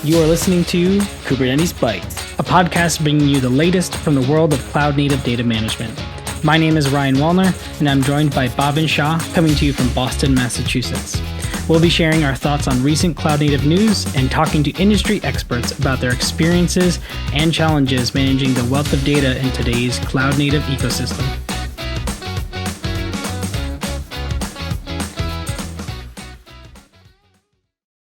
You are listening to Kubernetes Bytes, a podcast bringing you the latest from the world of cloud-native data management. My name is Ryan Wallner, and I'm joined by Bhavin Shah, coming to you from Boston, Massachusetts. We'll be sharing our thoughts on recent cloud-native news and talking to industry experts about their experiences and challenges managing the wealth of data in today's cloud-native ecosystem.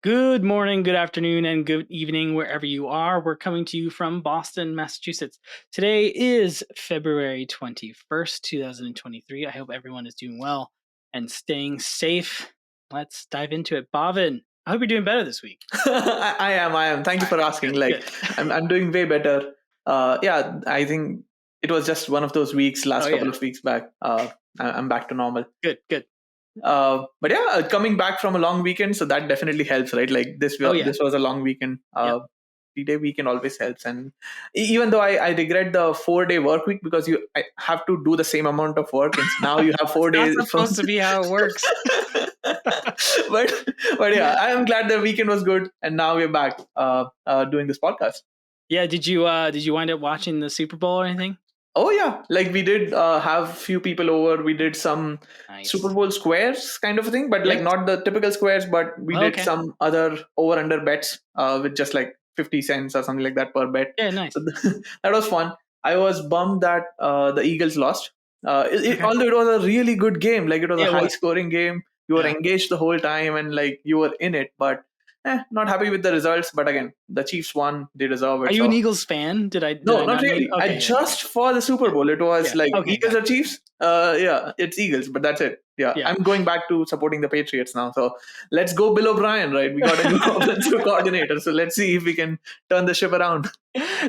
Good morning, good afternoon, and good evening, wherever you are. We're coming to you from Boston, Massachusetts. Today is February 21st, 2023. I hope everyone is doing well and staying safe. Let's dive into it. Bhavin, I hope you're doing better this week. I am. Thank you for asking. I'm doing way better. I think it was just one of those weeks, couple of weeks back. I'm back to normal. Good. But yeah, coming back from a long weekend, so that definitely helps, right? Like this was a long weekend. 3-day weekend always helps, and even though I regret the 4-day work week because I have to do the same amount of work, and now you have 4 days. That's supposed to be how it works. but yeah, I am glad the weekend was good, and now we're back doing this podcast. Yeah, did you wind up watching the Super Bowl or anything? Oh yeah, like we did have few people over. We did some Super Bowl squares kind of a thing, but like not the typical squares, but we did some other over-under bets with just like 50 cents or something like that per bet. Yeah, nice. So that was fun. I was bummed that the Eagles lost. Although it was a really good game, like it was a high-scoring game. You were engaged the whole time and like you were in it, but not happy with the results. But again, the Chiefs won. They deserve it. Are you an Eagles fan? No, not really. Just for the Super Bowl. It was Eagles or Chiefs. It's Eagles, but that's it. Yeah, I'm going back to supporting the Patriots now. So let's go Bill O'Brien, right? We got a new offensive coordinator. So let's see if we can turn the ship around.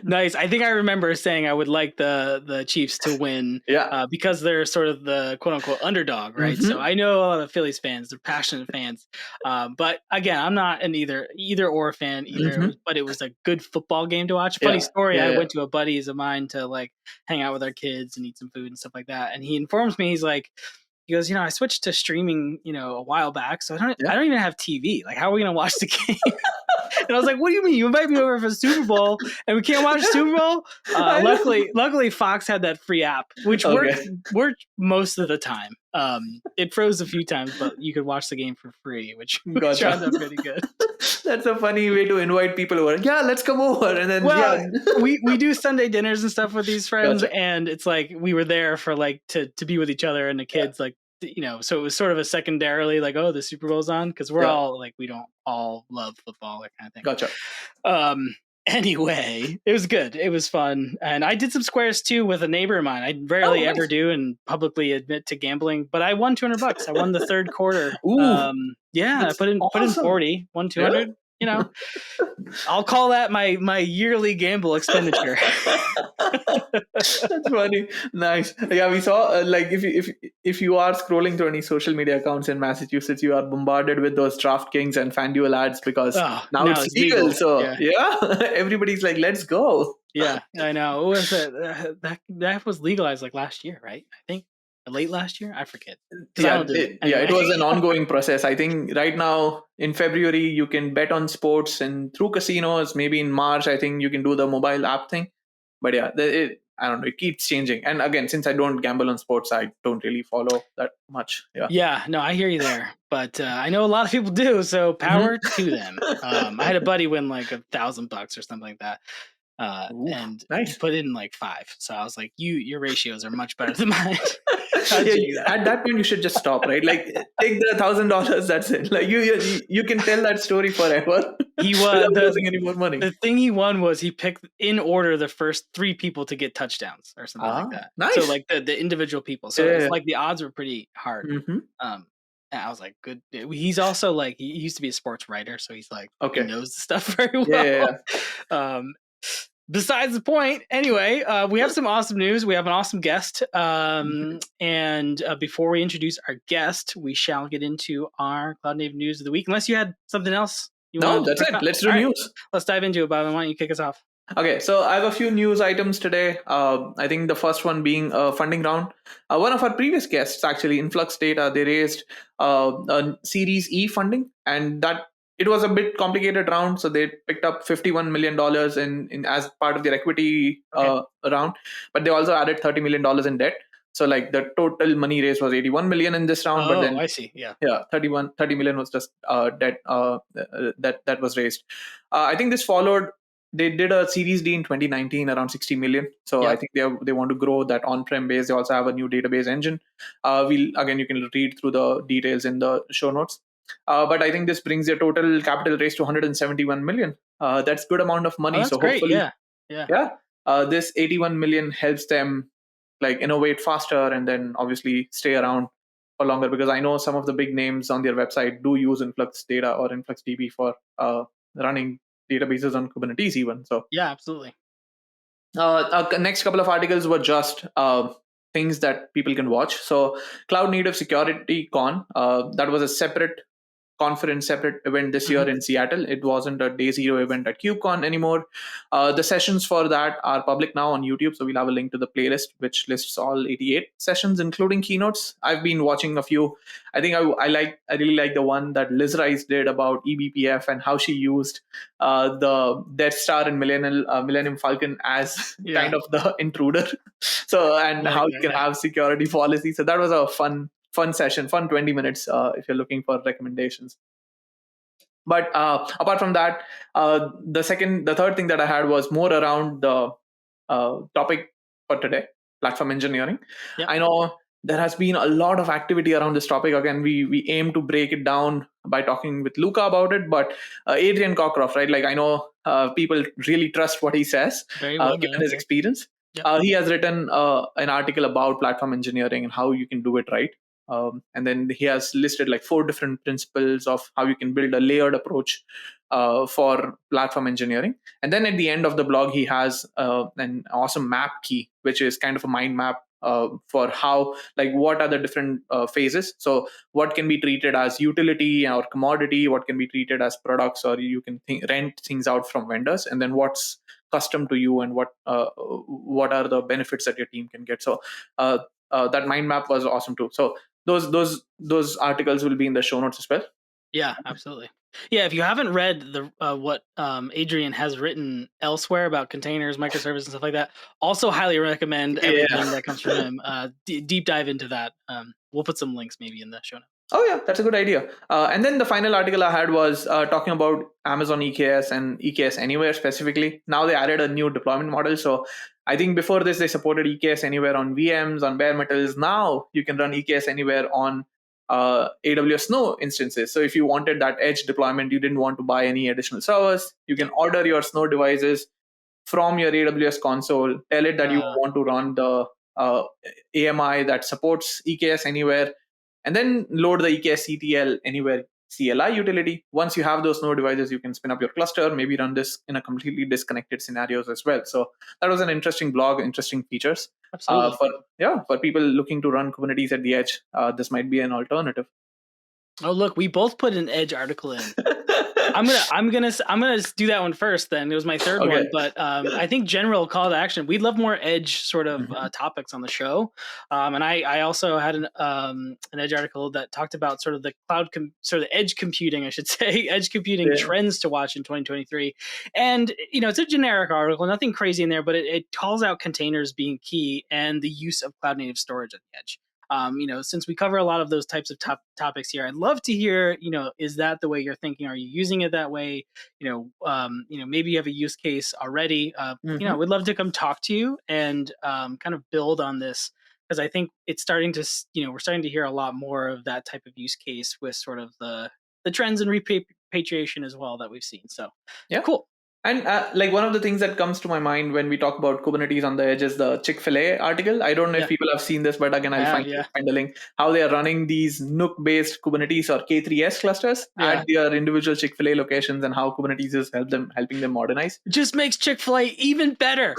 Nice. I think I remember saying I would like the Chiefs to win because they're sort of the quote unquote underdog, right? Mm-hmm. So I know a lot of Phillies fans, they're passionate fans. But again, I'm not an either or fan either, but it was a good football game to watch. Funny story, I went to a buddies of mine to like hang out with our kids and eat some food and stuff like that. And he informs me, he goes, I switched to streaming, a while back, so I don't even have TV. Like, how are we gonna watch the game? And I was like, what do you mean? You invite me over for the Super Bowl and we can't watch the Super Bowl? Luckily, Fox had that free app, which worked most of the time. It froze a few times, but you could watch the game for free, which turned out pretty good. That's a funny way to invite people over. Yeah, let's come over. And then we do Sunday dinners and stuff with these friends, and it's like we were there for like to be with each other and the kids, so it was sort of a secondarily like, oh, the Super Bowl's on, because we're all like, we don't all love football, that kind of thing. Gotcha. Anyway, it was good. It was fun. And I did some squares too with a neighbor of mine. I rarely ever do and publicly admit to gambling, but I won $200. I won the third quarter. Ooh, I put in 40, won 200. Yeah. I'll call that my yearly gamble expenditure. That's funny. Nice. Yeah, we saw if you are scrolling through any social media accounts in Massachusetts, you are bombarded with those DraftKings and FanDuel ads because now it's legal. So everybody's like, let's go. Yeah, I know. What was it? That was legalized like last year, right? I think. Late last year? I forget. It was an ongoing process. I think right now in February, you can bet on sports and through casinos. Maybe in March, I think you can do the mobile app thing. But I don't know. It keeps changing. And again, since I don't gamble on sports, I don't really follow that much. Yeah, no, I hear you there. But I know a lot of people do. So power to them. I had a buddy win like $1,000 or something like that. And nice. Put in like 5. So I was like, your ratios are much better than mine. At that point you should just stop, right? Like take the $1,000, that's it. Like you can tell that story forever. He won losing any more money. The thing he won was he picked in order the first 3 people to get touchdowns or something like that. Nice. So like the individual people. So it's like the odds were pretty hard. And I was like, good. He's also like, he used to be a sports writer, so he's like, he knows the stuff very well. Besides the point, anyway, we have some awesome news. We have an awesome guest. And before we introduce our guest, we shall get into our Cloud Native News of the Week. Unless you had something else you want to that's it. Let's do news. Right. Let's dive into it, Bhavin. Why don't you kick us off? Okay, so I have a few news items today. I think the first one being a funding round. One of our previous guests, actually, Influx Data, they raised a Series E funding, and that it was a bit complicated round, so they picked up $51 million in as part of their equity round, but they also added $30 million in debt. So like the total money raised was 81 million in this round, but then I see. Yeah, 30 million was just debt that was raised. I think this followed. They did a Series D in 2019 around 60 million. So I think they want to grow that on-prem base. They also have a new database engine. You can read through the details in the show notes. But I think this brings their total capital raise to 171 million. That's good amount of money. That's so great. hopefully, Yeah. This 81 million helps them like innovate faster and then obviously stay around for longer, because I know some of the big names on their website do use Influx Data or InfluxDB for running databases on Kubernetes even. So yeah, absolutely. Next couple of articles were just things that people can watch. So Cloud Native Security Con, that was a separate conference, separate event this year in Seattle. It wasn't a day zero event at KubeCon anymore. The sessions for that are public now on YouTube, so we'll have a link to the playlist which lists all 88 sessions including keynotes. I've been watching a few. I think I really like the one that Liz Rice did about eBPF and how she used the Death Star and Millennium Falcon as kind of the intruder. So and how you can have security policy. So that was a fun session, fun 20 minutes if you're looking for recommendations. But apart from that, the third thing that I had was more around the topic for today, platform engineering. I know there has been a lot of activity around this topic. Again, we aim to break it down by talking with Luca about it, but Adrian Cockcroft, right? Like I know people really trust what he says, given his experience. He has written an article about platform engineering and how you can do it right. And then he has listed like 4 different principles of how you can build a layered approach for platform engineering. And then at the end of the blog, he has an awesome map key, which is kind of a mind map for how, like, what are the different phases. So what can be treated as utility or commodity, what can be treated as products, or you can rent things out from vendors, and then what's custom to you, and what are the benefits that your team can get. So that mind map was awesome too. So those articles will be in the show notes as well. Yeah, absolutely. Yeah, if you haven't read the what Adrian has written elsewhere about containers, microservices, and stuff like that, also highly recommend everything that comes from him. Deep dive into that. We'll put some links maybe in the show notes. Oh yeah, that's a good idea. And then the final article I had was talking about Amazon EKS and EKS Anywhere specifically. Now they added a new deployment model. So I think before this, they supported EKS Anywhere on VMs, on bare metals. Now you can run EKS Anywhere on AWS Snow instances. So if you wanted that edge deployment, you didn't want to buy any additional servers, you can order your Snow devices from your AWS console, tell it that you want to run the AMI that supports EKS Anywhere, and then load the EKS CTL Anywhere CLI utility. Once you have those Node devices, you can spin up your cluster, maybe run this in a completely disconnected scenarios as well. So that was an interesting blog, interesting features. Absolutely. For people looking to run Kubernetes at the edge, this might be an alternative. Oh, look, we both put an edge article in. I'm gonna do that one first. Then it was my third one, but I think general call to action. We'd love more edge sort of topics on the show, and I also had an edge article that talked about sort of the sort of the edge computing, I should say, edge computing trends to watch in 2023. And it's a generic article, nothing crazy in there, but it calls out containers being key and the use of cloud native storage at the edge. Since we cover a lot of those types of topics here, I'd love to hear, is that the way you're thinking? Are you using it that way? Maybe you have a use case already. We'd love to come talk to you and kind of build on this, because I think it's starting to, we're starting to hear a lot more of that type of use case with sort of the trends in repatriation as well that we've seen. So cool. And like one of the things that comes to my mind when we talk about Kubernetes on the edge is the Chick-fil-A article. I don't know if people have seen this, but again, I'll find the link. How they are running these Nuke-based Kubernetes or K3S clusters at their individual Chick-fil-A locations, and how Kubernetes is helping them modernize. It just makes Chick-fil-A even better.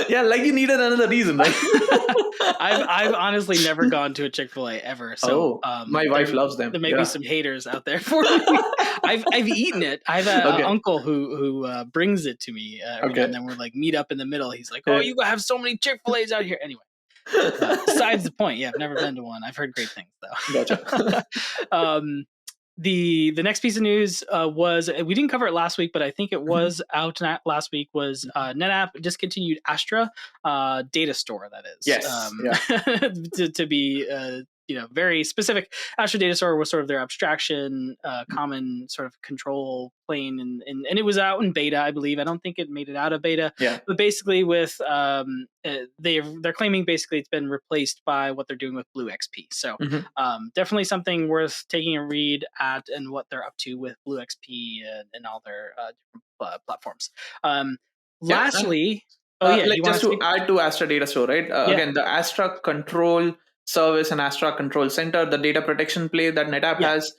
Yeah, like you needed another reason, right? I've honestly never gone to a Chick-fil-A ever. So my wife loves them. There may be some haters out there for me. I've eaten it. I have an uncle who brings it to me every now and then. We're like meet up in the middle. He's like, "Oh, you have so many Chick-fil-A's out here." Anyway, besides the point, I've never been to one. I've heard great things though. Gotcha. the next piece of news was, we didn't cover it last week, but I think it was out last week, was NetApp discontinued Astra data store, that is. Yes. To be very specific, Astra data store was sort of their abstraction common sort of control plane, and it was out in beta, I believe. I don't think it made it out of beta. Yeah. But basically with they're claiming basically it's been replaced by what they're doing with Blue XP. So definitely something worth taking a read at, and what they're up to with Blue XP and all their different platforms. Lastly, just to add to Astra Data Store, right? Again, the Astra Control Service and Astra Control Center, the data protection play that NetApp has,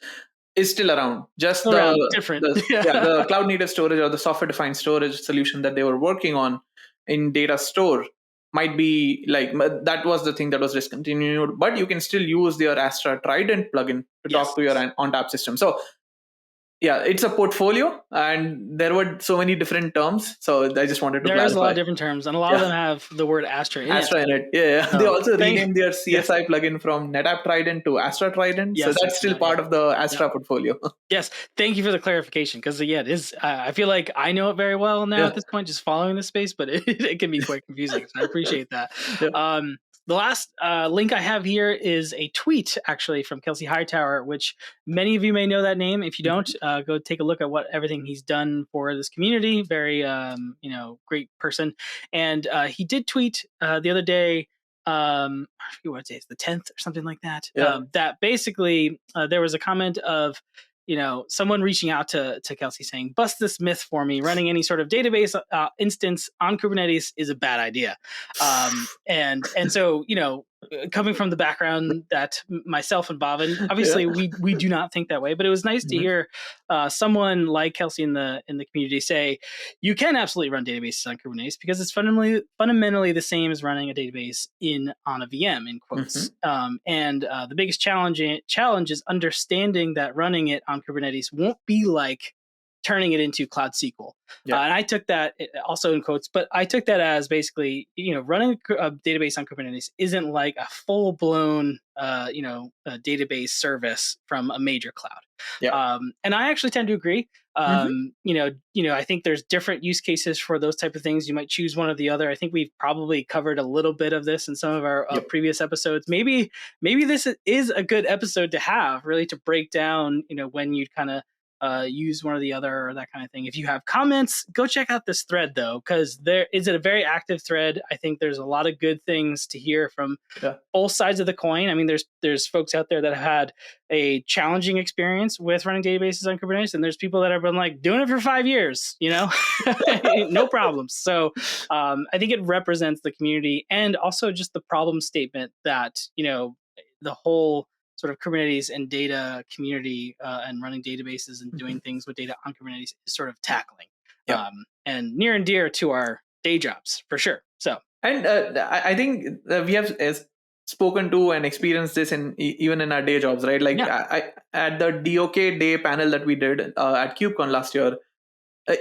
is still around. Just the cloud native storage or the software defined storage solution that they were working on in Data Store might be like, that was the thing that was discontinued, but you can still use their Astra Trident plugin to talk to your ONTAP system. So yeah, it's a portfolio, and there were so many different terms. So I just wanted to clarify. There's a lot of different terms, and a lot of them have the word Astra in it. Yeah. They also renamed their CSI plugin from NetApp Trident to Astra Trident. So that's still part of the Astra portfolio. Yes. Thank you for the clarification, because it is. I feel like I know it very well now at this point, just following the space, but it can be quite confusing. So I appreciate that. The last link I have here is a tweet, actually, from Kelsey Hightower, which many of you may know that name. If you don't, go take a look at everything he's done for this community. Very, great person. And he did tweet the other day, I forget what day, it's the 10th or something like that. That basically there was a comment of, someone reaching out to Kelsey saying, bust this myth for me. Running any sort of database instance on Kubernetes is a bad idea. And so, coming from the background that myself and Bhavin, obviously we do not think that way, but it was nice to hear someone like Kelsey in the community say, you can absolutely run databases on Kubernetes because it's fundamentally the same as running a database on a VM, in quotes. And the biggest challenge is understanding that running it on Kubernetes won't be like turning it into Cloud SQL. And I took that also in quotes, but I took that as basically, running a database on Kubernetes isn't like a full blown, a database service from a major cloud. And I actually tend to agree. I think there's different use cases for those type of things. You might choose one or the other. I think we've probably covered a little bit of this in some of our previous episodes. Maybe this is a good episode to have, really, to break down, when you'd kind of use one or the other, or that kind of thing. If you have comments, go check out this thread, though, because there is a very active thread. I think there's a lot of good things to hear from both sides of the coin. I mean, there's folks out there that have had a challenging experience with running databases on Kubernetes, and there's people that have been like doing it for 5 years, no problems. So I think it represents the community, and also just the problem statement that, the whole sort of Kubernetes and data community and running databases and doing things with data on Kubernetes is sort of tackling, and near and dear to our day jobs, for sure. So, and I think we have spoken to and experienced this even in our day jobs, right? Like I at the DOK day panel that we did at KubeCon last year,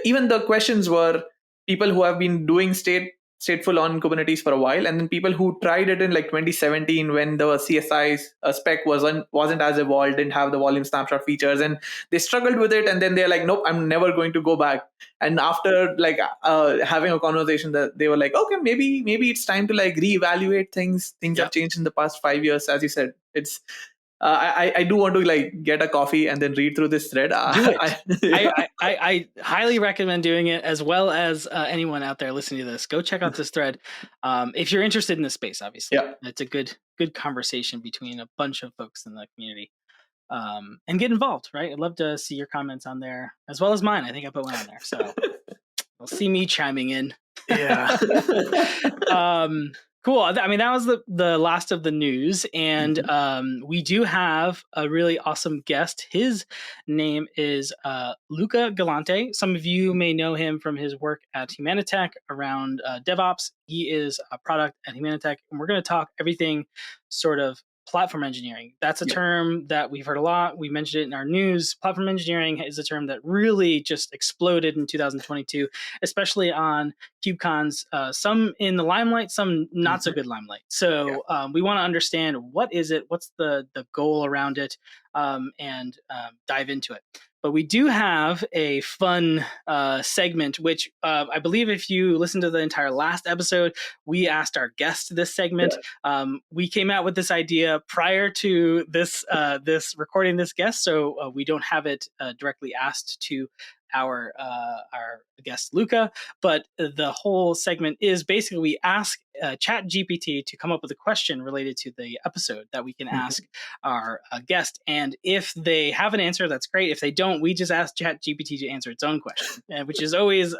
even the questions were people who have been doing stateful on Kubernetes for a while, and then people who tried it in like 2017 when the CSI spec wasn't as evolved, didn't have the volume snapshot features, and they struggled with it, and then they're like, nope, I'm never going to go back. And after like having a conversation, that they were like, okay, maybe it's time to like reevaluate things. Things have changed in the past 5 years, as you said. It's I do want to like get a coffee and then read through this thread. Do it. I highly recommend doing it, as well as anyone out there listening to this. Go check out this thread if you're interested in this space. Obviously, it's a good conversation between a bunch of folks in the community, and get involved. Right, I'd love to see your comments on there, as well as mine. I think I put one on there, so you'll see me chiming in. Cool. I mean, that was the last of the news, and we do have a really awesome guest. His name is Luca Galante. Some of you may know him from his work at Humanitec around DevOps. He is a product at Humanitec, and we're going to talk everything sort of platform engineering. That's a term that we've heard a lot. We mentioned it in our news. Platform engineering is a term that really just exploded in 2022, especially on KubeCons, some in the limelight, some not so good limelight. So we want to understand, what is it? What's the goal around it? and dive into it. But we do have a fun segment, which I believe if you listen to the entire last episode, we asked our guest this segment. We came out with this idea prior to this recording this guest, so we don't have it directly asked to our guest Luca, but the whole segment is basically we ask ChatGPT to come up with a question related to the episode that we can ask our guest, and if they have an answer, that's great. If they don't, we just ask ChatGPT to answer its own question, which is always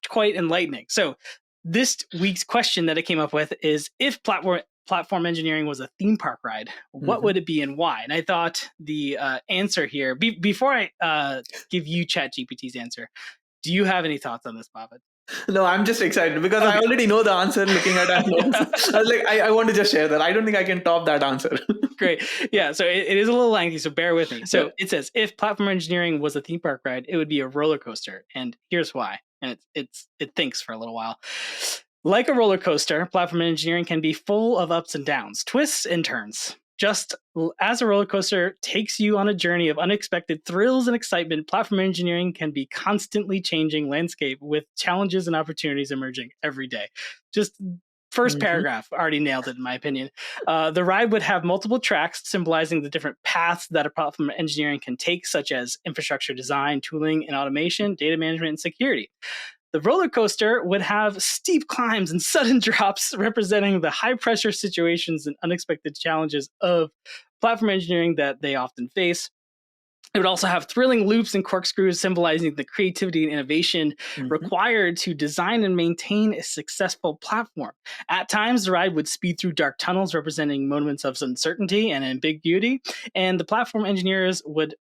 quite enlightening. So this week's question that it came up with is, if platform engineering was a theme park ride, what would it be and why? And I thought the answer here, before I give you ChatGPT's answer, do you have any thoughts on this, Bhavin? No, I'm just excited because I already know the answer looking at our notes. I was like, I want to just share that. I don't think I can top that answer. Great. Yeah, so it is a little lengthy, so bear with me. So it says, if platform engineering was a theme park ride, it would be a roller coaster. And here's why. And it thinks for a little while. Like a roller coaster, platform engineering can be full of ups and downs, twists and turns. Just as a roller coaster takes you on a journey of unexpected thrills and excitement, platform engineering can be constantly changing landscape with challenges and opportunities emerging every day. Just first paragraph already nailed it, in my opinion. The ride would have multiple tracks symbolizing the different paths that a platform engineering can take, such as infrastructure design, tooling and automation, data management, and security. The roller coaster would have steep climbs and sudden drops representing the high-pressure situations and unexpected challenges of platform engineering that they often face. It would also have thrilling loops and corkscrews symbolizing the creativity and innovation required to design and maintain a successful platform. At times, the ride would speed through dark tunnels representing moments of uncertainty and ambiguity, and the platform engineers would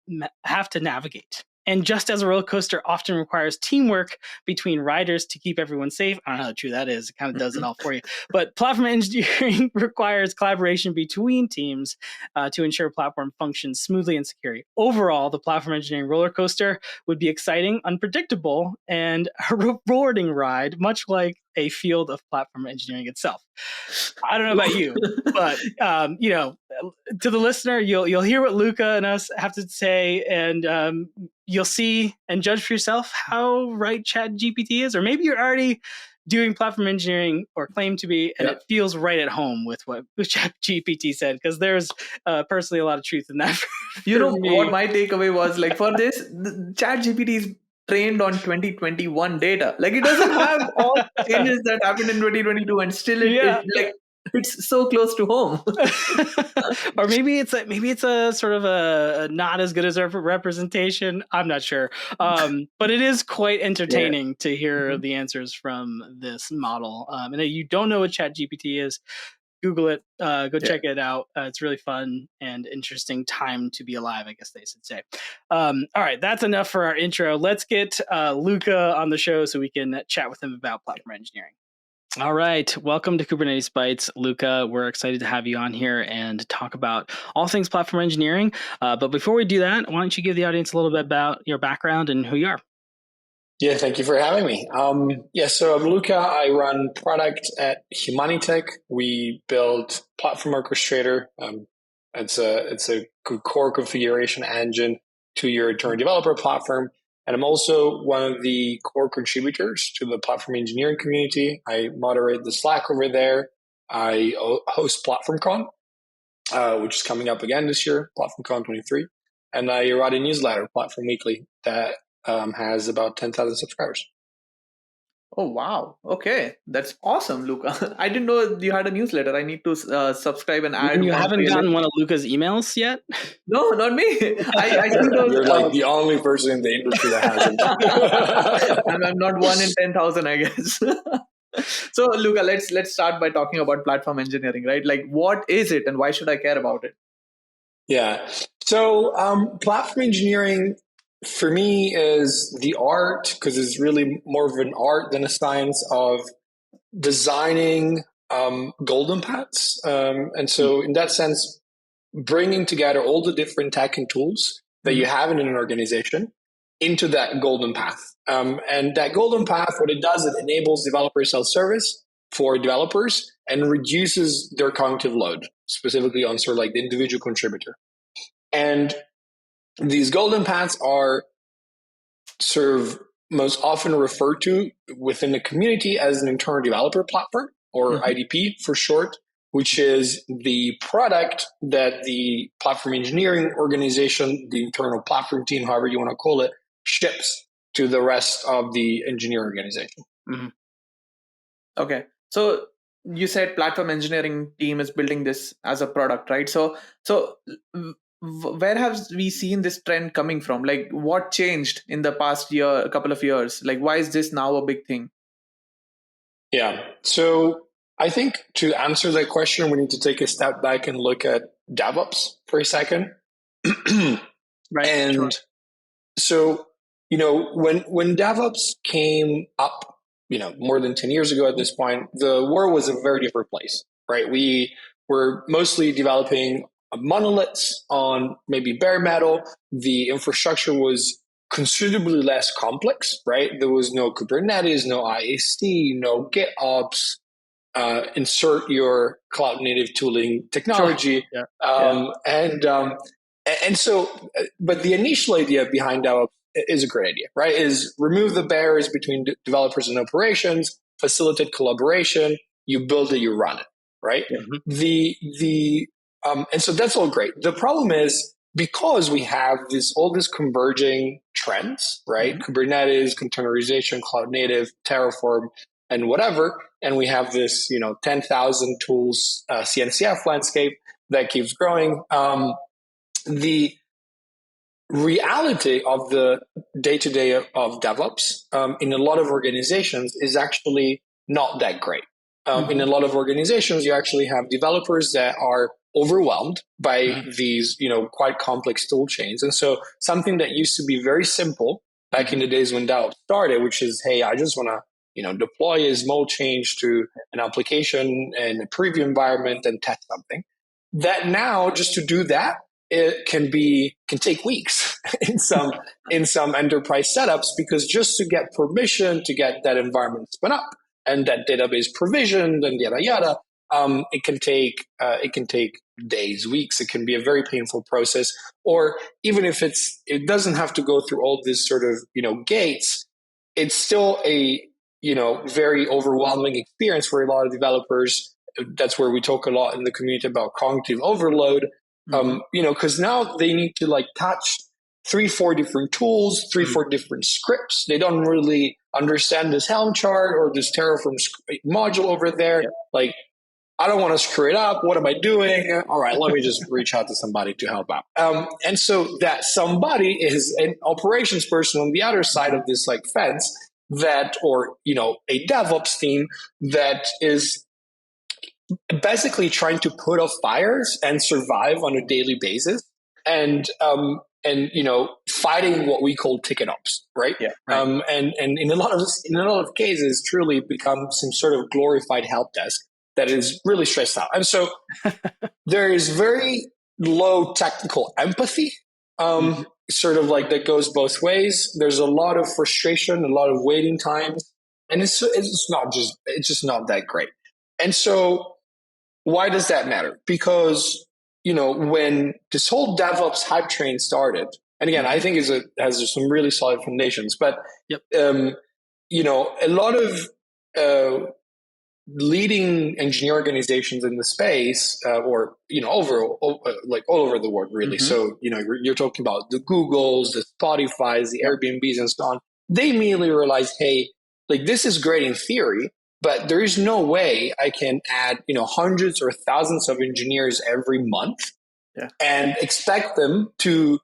have to navigate. And just as a roller coaster often requires teamwork between riders to keep everyone safe, I don't know how true that is. It kind of does it all for you. But platform engineering requires collaboration between teams to ensure platform functions smoothly and securely. Overall, the platform engineering roller coaster would be exciting, unpredictable, and a rewarding ride, much like a field of platform engineering itself. I don't know about you, but to the listener, you'll hear what Luca and us have to say, and you'll see and judge for yourself how right ChatGPT is, or maybe you're already doing platform engineering or claim to be, and it feels right at home with what ChatGPT said, because there's personally a lot of truth in that. What my takeaway was, like, for this, ChatGPT is trained on 2021 data. Like, it doesn't have all the changes that happened in 2022, and still it's so close to home. Or maybe it's a sort of a not as good as a representation. I'm not sure. But it is quite entertaining to hear the answers from this model. And if you don't know what ChatGPT is, Google it, go check it out. It's really fun and interesting time to be alive, I guess they should say. All right, that's enough for our intro. Let's get Luca on the show so we can chat with him about platform engineering. All right. Welcome to Kubernetes Bytes, Luca. We're excited to have you on here and talk about all things platform engineering. But before we do that, why don't you give the audience a little bit about your background and who you are? Yeah, thank you for having me. So I'm Luca. I run product at Humanitec. We build Platform Orchestrator. It's a core configuration engine to your internal developer platform. And I'm also one of the core contributors to the platform engineering community. I moderate the Slack over there. I host PlatformCon, which is coming up again this year, PlatformCon 23. And I write a newsletter, Platform Weekly, that has about 10,000 subscribers. Oh, wow. Okay. That's awesome, Luca. I didn't know you had a newsletter. I need to subscribe and add. You haven't gotten one of Luca's emails yet? No, not me. I see those. You're like the only person in the industry that hasn't. I'm not 1 in 10,000, I guess. So, Luca, let's start by talking about platform engineering, right? Like, what is it and why should I care about it? Yeah. So, platform engineering for me is the art, because it's really more of an art than a science, of designing golden paths. And so in that sense, bringing together all the different tech and tools that you have in an organization into that golden path. And that golden path, what it does, it enables developer self-service for developers and reduces their cognitive load, specifically on sort of like the individual contributor. And these golden paths are sort of most often referred to within the community as an internal developer platform, or IDP for short, which is the product that the platform engineering organization, the internal platform team, however you want to call it, ships to the rest of the engineering organization. Okay. So you said platform engineering team is building this as a product, right? So where have we seen this trend coming from? Like, what changed in the past year, a couple of years? Like, why is this now a big thing? Yeah. So I think to answer that question, we need to take a step back and look at DevOps for a second. Right. And sure. So, when DevOps came up, more than 10 years ago at this point, the world was a very different place, right? We were mostly developing monoliths on maybe bare metal. The infrastructure was considerably less complex, right? There was no Kubernetes, no IAC, no GitOps, insert your cloud native tooling technology. Sure. And so, but the initial idea behind DevOps is a great idea, right? Is remove the barriers between developers and operations, facilitate collaboration. You build it, you run it, right? And so that's all great. The problem is because we have all these converging trends, right? Kubernetes, containerization, cloud native, Terraform, and whatever. And we have this, 10,000 tools CNCF landscape that keeps growing. The reality of the day-to-day of DevOps in a lot of organizations is actually not that great. In a lot of organizations, you actually have developers that are overwhelmed by these, quite complex tool chains. And so something that used to be very simple back in the days when DevOps started, which is, hey, I just want to, deploy a small change to an application in a preview environment and test something. That now, just to do that, it can take weeks in some enterprise setups, because just to get permission to get that environment spun up and that database provisioned and yada yada, it can take days, weeks. It can be a very painful process. Or even if it doesn't have to go through all this sort of gates, it's still a very overwhelming experience for a lot of developers. That's where we talk a lot in the community about cognitive overload. Because now they need to touch 3-4 different tools, 3-4 different scripts. They don't really understand this Helm chart or this Terraform module over there. Yeah. I don't want to screw it up. What am I doing? All right, let me just reach out to somebody to help out. And so that somebody is an operations person on the other side of this fence or a DevOps team that is basically trying to put out fires and survive on a daily basis, and fighting what we call ticket ops, right? Yeah. Right. And in a lot of cases, truly become some sort of glorified help desk that is really stressed out. And so there is very low technical empathy, sort of that goes both ways. There's a lot of frustration, a lot of waiting times, and it's just not that great. And so why does that matter? Because, when this whole DevOps hype train started, and again, I think has some really solid foundations, but, a lot of leading engineer organizations in the space, or, overall, all over the world, really. So, you're talking about the Googles, the Spotifys, the Airbnbs, and so on. They immediately realized, hey, this is great in theory, but there is no way I can add, hundreds or thousands of engineers every month and expect them to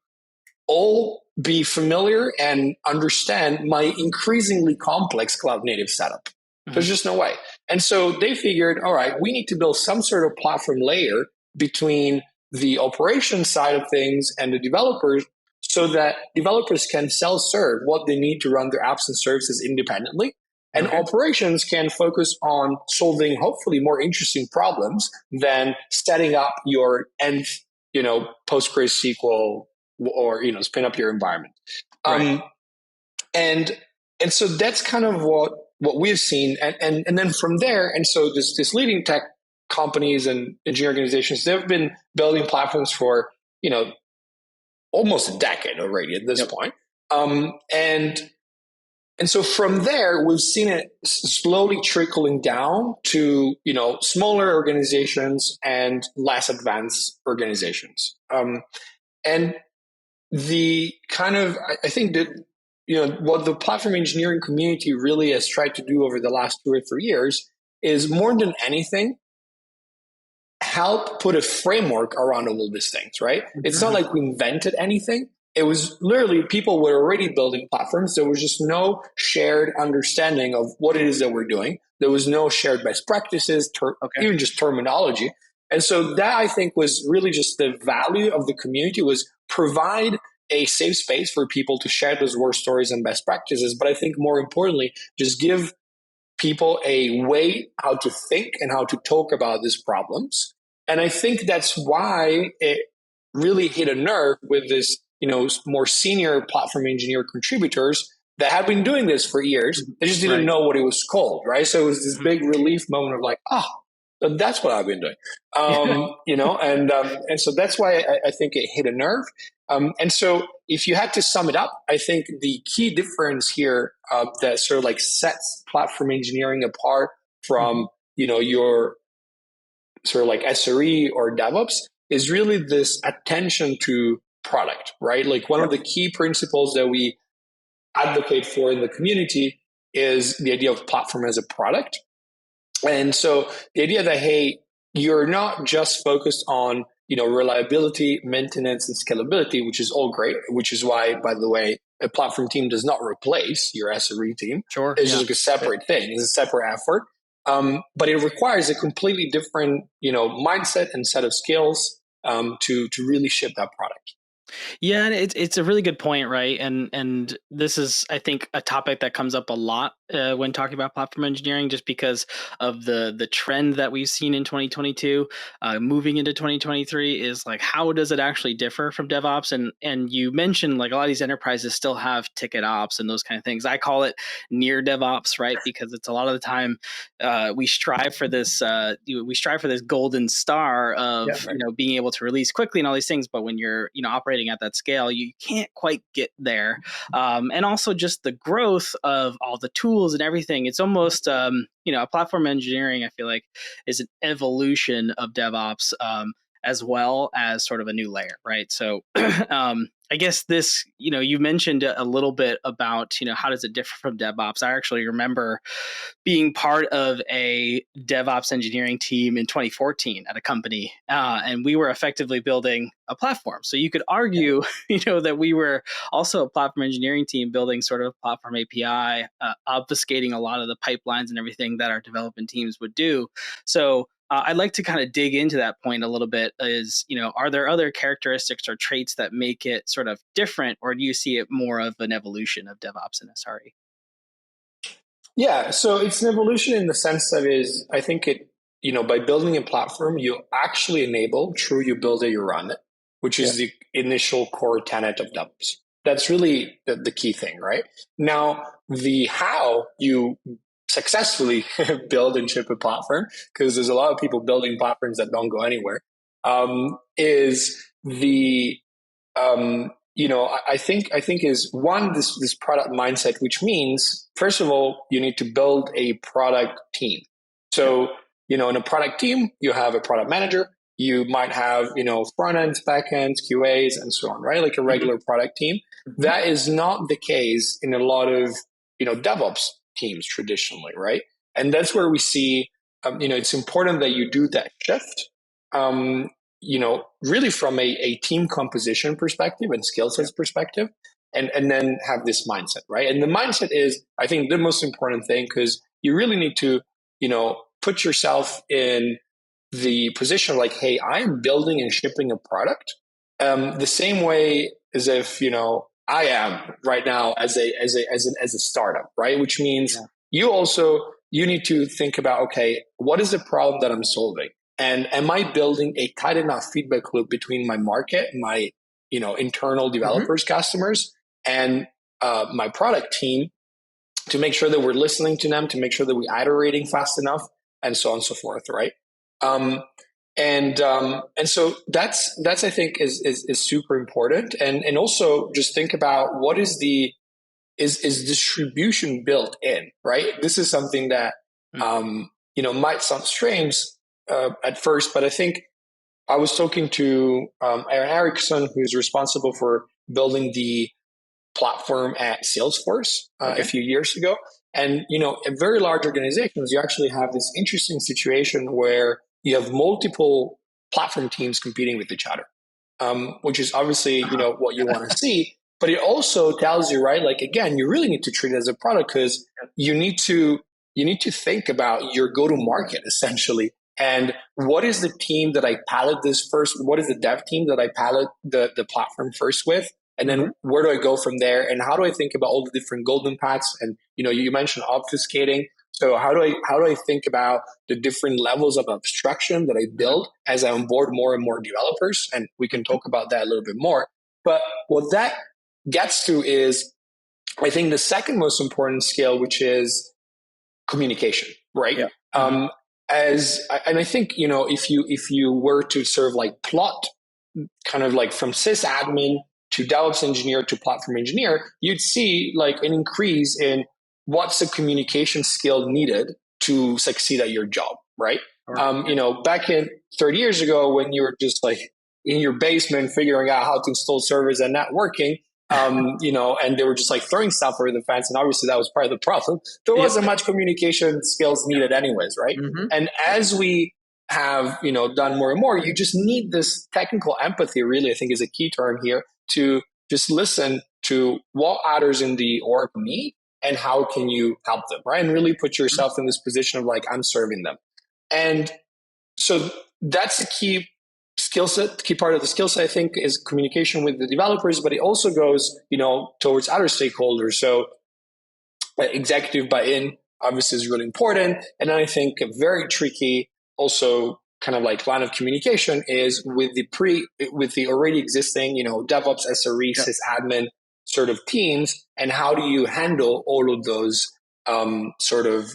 all be familiar and understand my increasingly complex cloud native setup. There's just no way. And so they figured, all right, we need to build some sort of platform layer between the operations side of things and the developers, so that developers can self-serve what they need to run their apps and services independently. And operations can focus on solving hopefully more interesting problems than setting up your nth, PostgreSQL or, spin up your environment. Right. And so that's kind of what we've seen. And then from there, and so this leading tech companies and engineering organizations, they've been building platforms for, almost a decade already at this point. And so from there, we've seen it slowly trickling down to, smaller organizations and less advanced organizations. And the kind of, I think that, what the platform engineering community really has tried to do over the last 2 or 3 years is, more than anything, help put a framework around all these things, right? It's not like we invented anything. It was literally, people were already building platforms. There was just no shared understanding of what it is that we're doing. There was no shared best practices, even just terminology. And so that, I think, was really just the value of the community, was provide a safe space for people to share those war stories and best practices. But I think more importantly, just give people a way how to think and how to talk about these problems. And I think that's why it really hit a nerve with this, more senior platform engineer contributors that had been doing this for years. They just didn't know what it was called, right? So it was this big relief moment of like, that's what I've been doing, and so that's why I think it hit a nerve. And so if you had to sum it up, I think the key difference here that sort of like sets platform engineering apart from, your sort of like SRE or DevOps is really this attention to product, right? Like one of the key principles that we advocate for in the community is the idea of platform as a product. And so the idea that, hey, you're not just focused on, reliability, maintenance, and scalability, which is all great, which is why, by the way, a platform team does not replace your SRE team. Sure. It's just like a separate thing. It's a separate effort. But it requires a completely different, mindset and set of skills to really ship that product. Yeah, and it's a really good point, right? And this is, I think, a topic that comes up a lot when talking about platform engineering, just because of the trend that we've seen in 2022, moving into 2023, is like, how does it actually differ from DevOps? And you mentioned like a lot of these enterprises still have ticket ops and those kind of things. I call it near DevOps, right? Because it's a lot of the time we strive for this golden star of being able to release quickly and all these things, but when you're operating at that scale, you can't quite get there. And also just the growth of all the tools and everything. It's almost, platform engineering, I feel like, is an evolution of DevOps as well as sort of a new layer, right? So I guess this, you mentioned a little bit about, how does it differ from DevOps? I actually remember being part of a DevOps engineering team in 2014 at a company, and we were effectively building a platform. So you could argue, that we were also a platform engineering team building sort of a platform API, obfuscating a lot of the pipelines and everything that our development teams would do. So I'd like to kind of dig into that point a little bit. Is, are there other characteristics or traits that make it sort of different, or do you see it more of an evolution of DevOps and SRE? Yeah, so it's an evolution in the sense that I think it, by building a platform, you actually enable true you build it, you run it, which is the initial core tenet of DevOps. That's really the key thing, right? Now, the how you successfully build and ship a platform, because there's a lot of people building platforms that don't go anywhere, is the I think is one, this product mindset, which means, first of all, you need to build a product team. So, in a product team, you have a product manager, you might have, front ends, back ends, QAs, and so on, right? Like a regular product team. That is not the case in a lot of, DevOps teams traditionally, right? And that's where we see, it's important that you do that shift. Really from a team composition perspective and skill sets perspective, and then have this mindset, right? And the mindset is, I think, the most important thing, because you really need to, put yourself in the position like, hey, I'm building and shipping a product the same way as if, I am right now as a startup, right? Which means you need to think about, okay, what is the problem that I'm solving? And am I building a tight enough feedback loop between my market, my internal developers, customers, and my product team, to make sure that we're listening to them, to make sure that we're iterating fast enough, and so on and so forth, right? And so that's I think is super important. And also just think about what is distribution built in, right? This is something that might sound strange at first, but I think I was talking to Aaron Erickson, who's responsible for building the platform at Salesforce a few years ago. And, in very large organizations, you actually have this interesting situation where you have multiple platform teams competing with each other, which is obviously, what you want to see. But it also tells you, right? Like, again, you really need to treat it as a product because you need to think about your go-to-market essentially. And what is the team that I pilot this first? What is the dev team that I pilot the platform first with? And then where do I go from there? And how do I think about all the different golden paths? And, you mentioned obfuscating. So how do I think about the different levels of abstraction that I build as I onboard more and more developers? And we can talk about that a little bit more. But what that gets to is, I think, the second most important skill, which is communication, right? Yeah. And I think, if you were to sort of like plot kind of like from sysadmin to DevOps engineer to platform engineer, you'd see like an increase in what's the communication skill needed to succeed at your job, right? Back in 30 years ago, when you were just like in your basement figuring out how to install servers and networking, and they were just like throwing stuff over the fence, and obviously that was part of the problem. There wasn't much communication skills needed anyways, right? And as we have done more and more, you just need this technical empathy, really, I think, is a key term here, to just listen to what others in the org need and how can you help them, right? And really put yourself in this position of like, I'm serving them. And so that's the key skill set. The key part of the skill set, I think, is communication with the developers, but it also goes towards other stakeholders. So executive buy-in obviously is really important. And then I think a very tricky also kind of like line of communication is with the already existing, DevOps, SRE, sysadmin sort of teams, and how do you handle all of those sort of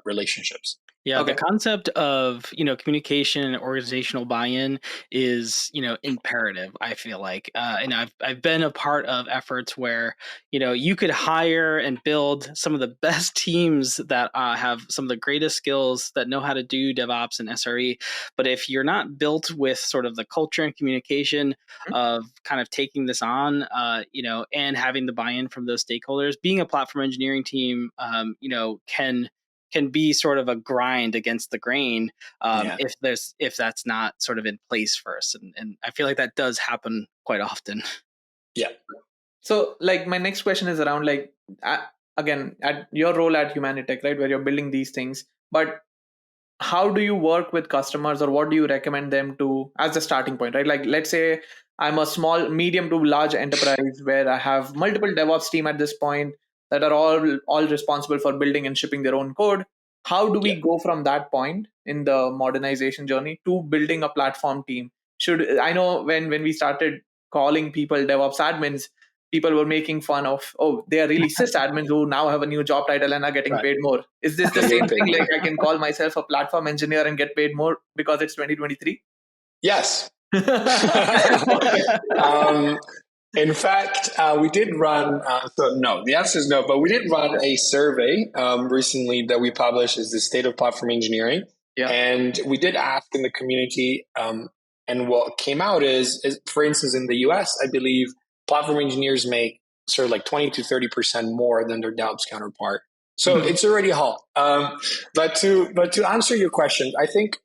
relationships? Yeah, the concept of, communication and organizational buy-in is, imperative, I feel like. And I've been a part of efforts where, you could hire and build some of the best teams that have some of the greatest skills that know how to do DevOps and SRE. But if you're not built with sort of the culture and communication of kind of taking this on, and having the buy-in from those stakeholders, being a platform engineering team, can be sort of a grind against the grain if that's not sort of in place first. And I feel like that does happen quite often. Yeah. So like my next question is around like, again, at your role at Humanitec, right, where you're building these things, but how do you work with customers, or what do you recommend them to as the starting point, right? Like, let's say I'm a small, medium to large enterprise where I have multiple DevOps team at this point that are all responsible for building and shipping their own code. How do we go from that point in the modernization journey to building a platform team? I know when we started calling people DevOps admins, people were making fun of, oh, they are really sysadmins who now have a new job title and are getting paid more. Is this the same thing? Like, I can call myself a platform engineer and get paid more because it's 2023? Yes. In fact, we did run, so no, the answer is no, but we did run a survey recently that we published, is the state of platform engineering. Yeah. And we did ask in the community, and what came out is, for instance, in the US, I believe platform engineers make sort of like 20 to 30% more than their DevOps counterpart. So it's already hot. But to answer your question, I think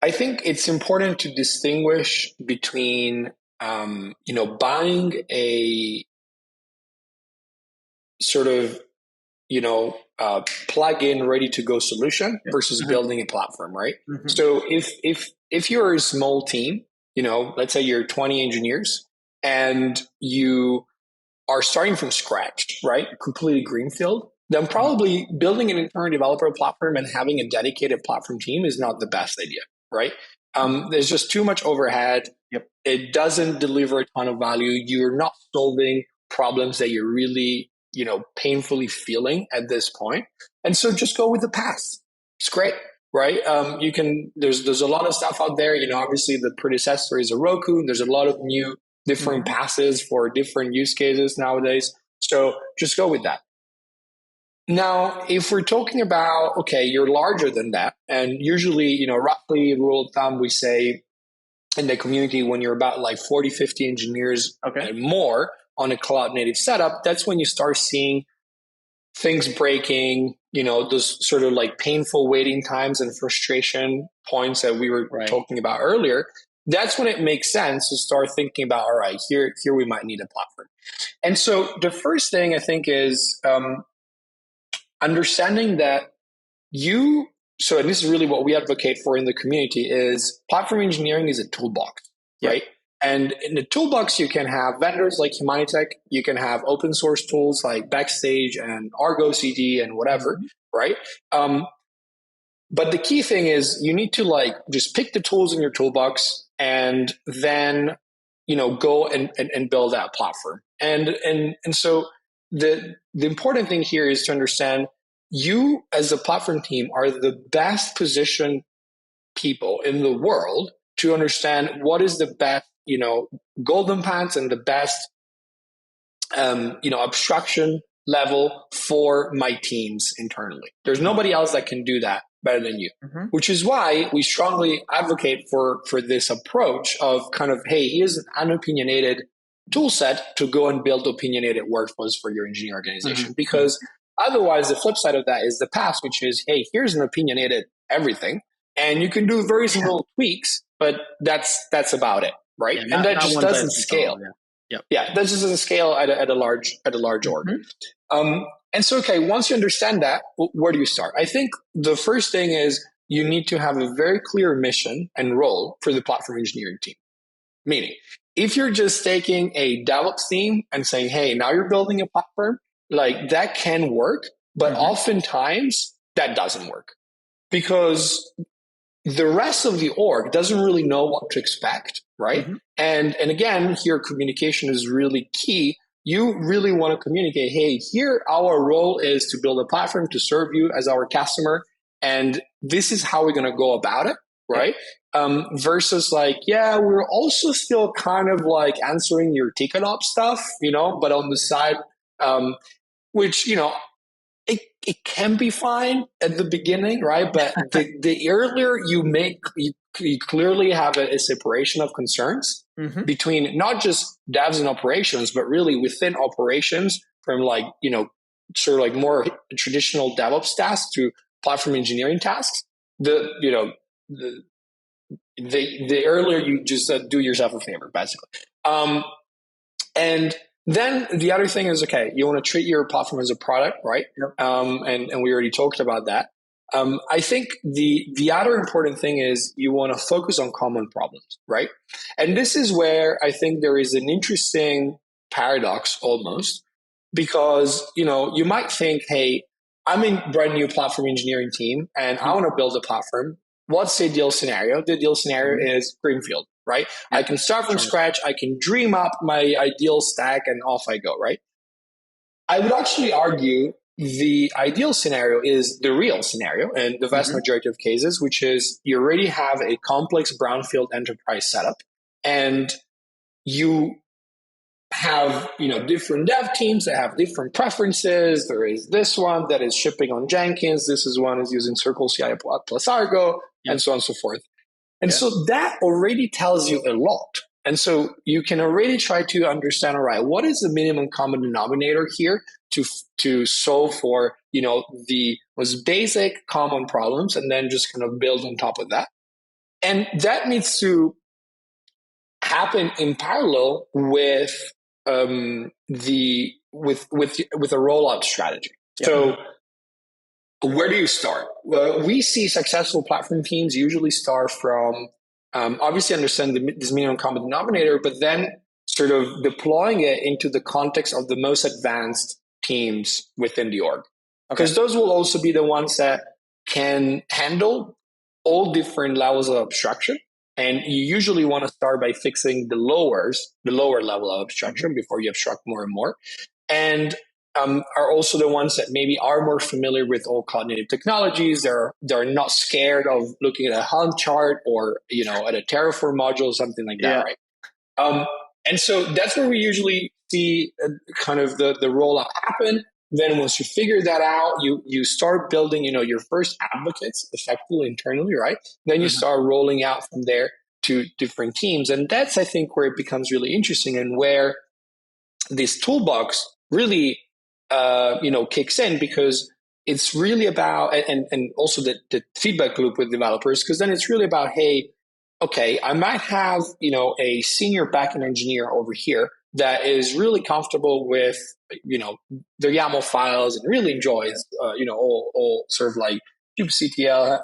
it's important to distinguish between buying a sort of, plug-in, ready-to-go solution versus building a platform, right? So if you're a small team, let's say you're 20 engineers and you are starting from scratch, right? Completely greenfield, then probably building an internal developer platform and having a dedicated platform team is not the best idea, right? There's just too much overhead. Yep. It doesn't deliver a ton of value. You're not solving problems that you're really, painfully feeling at this point. And so just go with the path. It's great. right? There's a lot of stuff out there. Obviously the predecessor is a Roku. There's a lot of new different passes for different use cases nowadays. So just go with that. Now, if we're talking about, okay, you're larger than that, and usually, roughly rule of thumb, we say in the community, when you're about like 40, 50 engineers and more on a cloud native setup, that's when you start seeing things breaking, those sort of like painful waiting times and frustration points that we were talking about earlier. That's when it makes sense to start thinking about, all right, here we might need a platform. And so the first thing I think is understanding that and this is really what we advocate for in the community, is platform engineering is a toolbox, right? And in the toolbox, you can have vendors like Humanitec, you can have open source tools like Backstage and Argo CD and whatever, right? But the key thing is you need to like just pick the tools in your toolbox and then, go and build that platform. And so the important thing here is to understand you as a platform team are the best positioned people in the world to understand what is the best, golden paths and the best, abstraction level for my teams internally. There's nobody else that can do that better than you, which is why we strongly advocate for this approach of kind of, hey, here's an unopinionated tool set to go and build opinionated workflows for your engineering organization. Because otherwise, the flip side of that is the past, which is, hey, here's an opinionated everything, and you can do very small tweaks, but that's about it, right? Yeah, and that just doesn't scale. That just doesn't scale at a large org. And so, okay, once you understand that, where do you start? I think the first thing is you need to have a very clear mission and role for the platform engineering team. Meaning, if you're just taking a DevOps team and saying, hey, now you're building a platform, like that can work, but oftentimes that doesn't work because the rest of the org doesn't really know what to expect, right? And again, here communication is really key. You really want to communicate, hey, here our role is to build a platform to serve you as our customer, and this is how we're going to go about it, right? Versus like, yeah, we're also still kind of like answering your ticket op stuff, but on the side, which, it can be fine at the beginning, right? But the earlier you clearly have a separation of concerns between not just devs and operations, but really within operations from like, sort of like more traditional DevOps tasks to platform engineering tasks. The earlier you just do yourself a favor, basically. And then the other thing is, okay, you want to treat your platform as a product, right? And we already talked about that. I think the other important thing is you want to focus on common problems, right? And this is where I think there is an interesting paradox almost, because, you might think, hey, I'm a brand new platform engineering team and I want to build a platform. What's the ideal scenario? The ideal scenario is greenfield, right? I can start from scratch. I can dream up my ideal stack and off I go, right? I would actually argue the ideal scenario is the real scenario in the vast majority of cases, which is you already have a complex brownfield enterprise setup and you have, different dev teams that have different preferences. There is this one that is shipping on Jenkins. This is one is using Circle CI plus Argo and so on and so forth. And so that already tells you a lot. And so you can already try to understand, all right, what is the minimum common denominator here to solve for, the most basic common problems, and then just kind of build on top of that. And that needs to happen in parallel with with a rollout strategy. So where do you start? Well, we see successful platform teams usually start from obviously understand this minimum common denominator, but then sort of deploying it into the context of the most advanced teams within the org. Because those will also be the ones that can handle all different levels of abstraction. And you usually want to start by fixing the lower level of abstraction before you abstract more and more. And are also the ones that maybe are more familiar with all cognitive technologies. They're not scared of looking at a Helm chart or at a Terraform module or something like that, right? And so that's where we usually see kind of the rollout happen. Then once you figure that out, you start building your first advocates effectively internally, right? Then you start rolling out from there to different teams, and that's, I think, where it becomes really interesting and where this toolbox really kicks in, because it's really about, and also the feedback loop with developers, because then it's really about, hey, okay, I might have a senior backend engineer over here that is really comfortable with the YAML files and really enjoys all sort of like kubectl,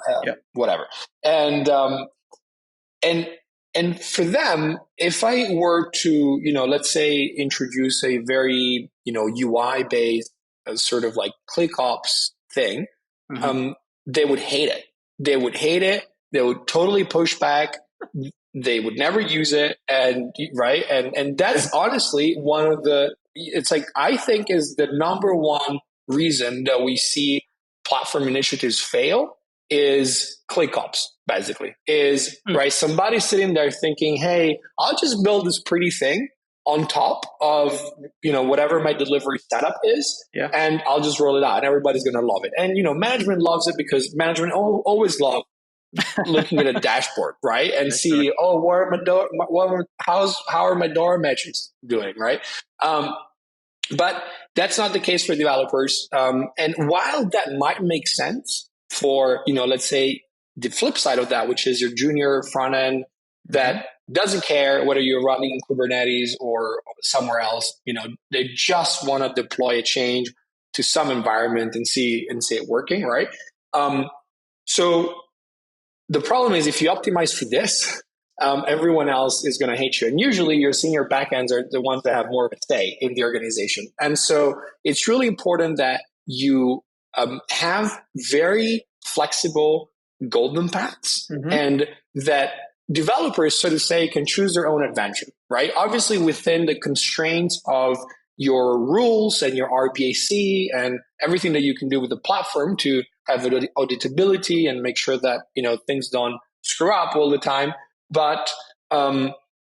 whatever, and for them, if I were to, let's say, introduce a very, UI based sort of like ClickOps thing, they would hate it. They would hate it. They would totally push back. They would never use it. And right. And that's honestly one of it's like, I think is the number one reason that we see platform initiatives fail is ClickOps, basically. Right, somebody sitting there thinking, hey, I'll just build this pretty thing on top of whatever my delivery setup is, and I'll just roll it out and everybody's going to love it. And management loves it because management always love looking at a dashboard, right? And see, how are my DORA metrics doing, right? But that's not the case for developers. And while that might make sense for, let's say the flip side of that, which is your junior front end that doesn't care whether you're running in Kubernetes or somewhere else, they just want to deploy a change to some environment and see it working, right? So the problem is, if you optimize for this, everyone else is going to hate you. And usually your senior backends are the ones that have more of a say in the organization. And so it's really important that you have very flexible golden paths, and that developers, so to say, can choose their own adventure, right? Obviously within the constraints of your rules and your RBAC and everything that you can do with the platform to have auditability and make sure that things don't screw up all the time. But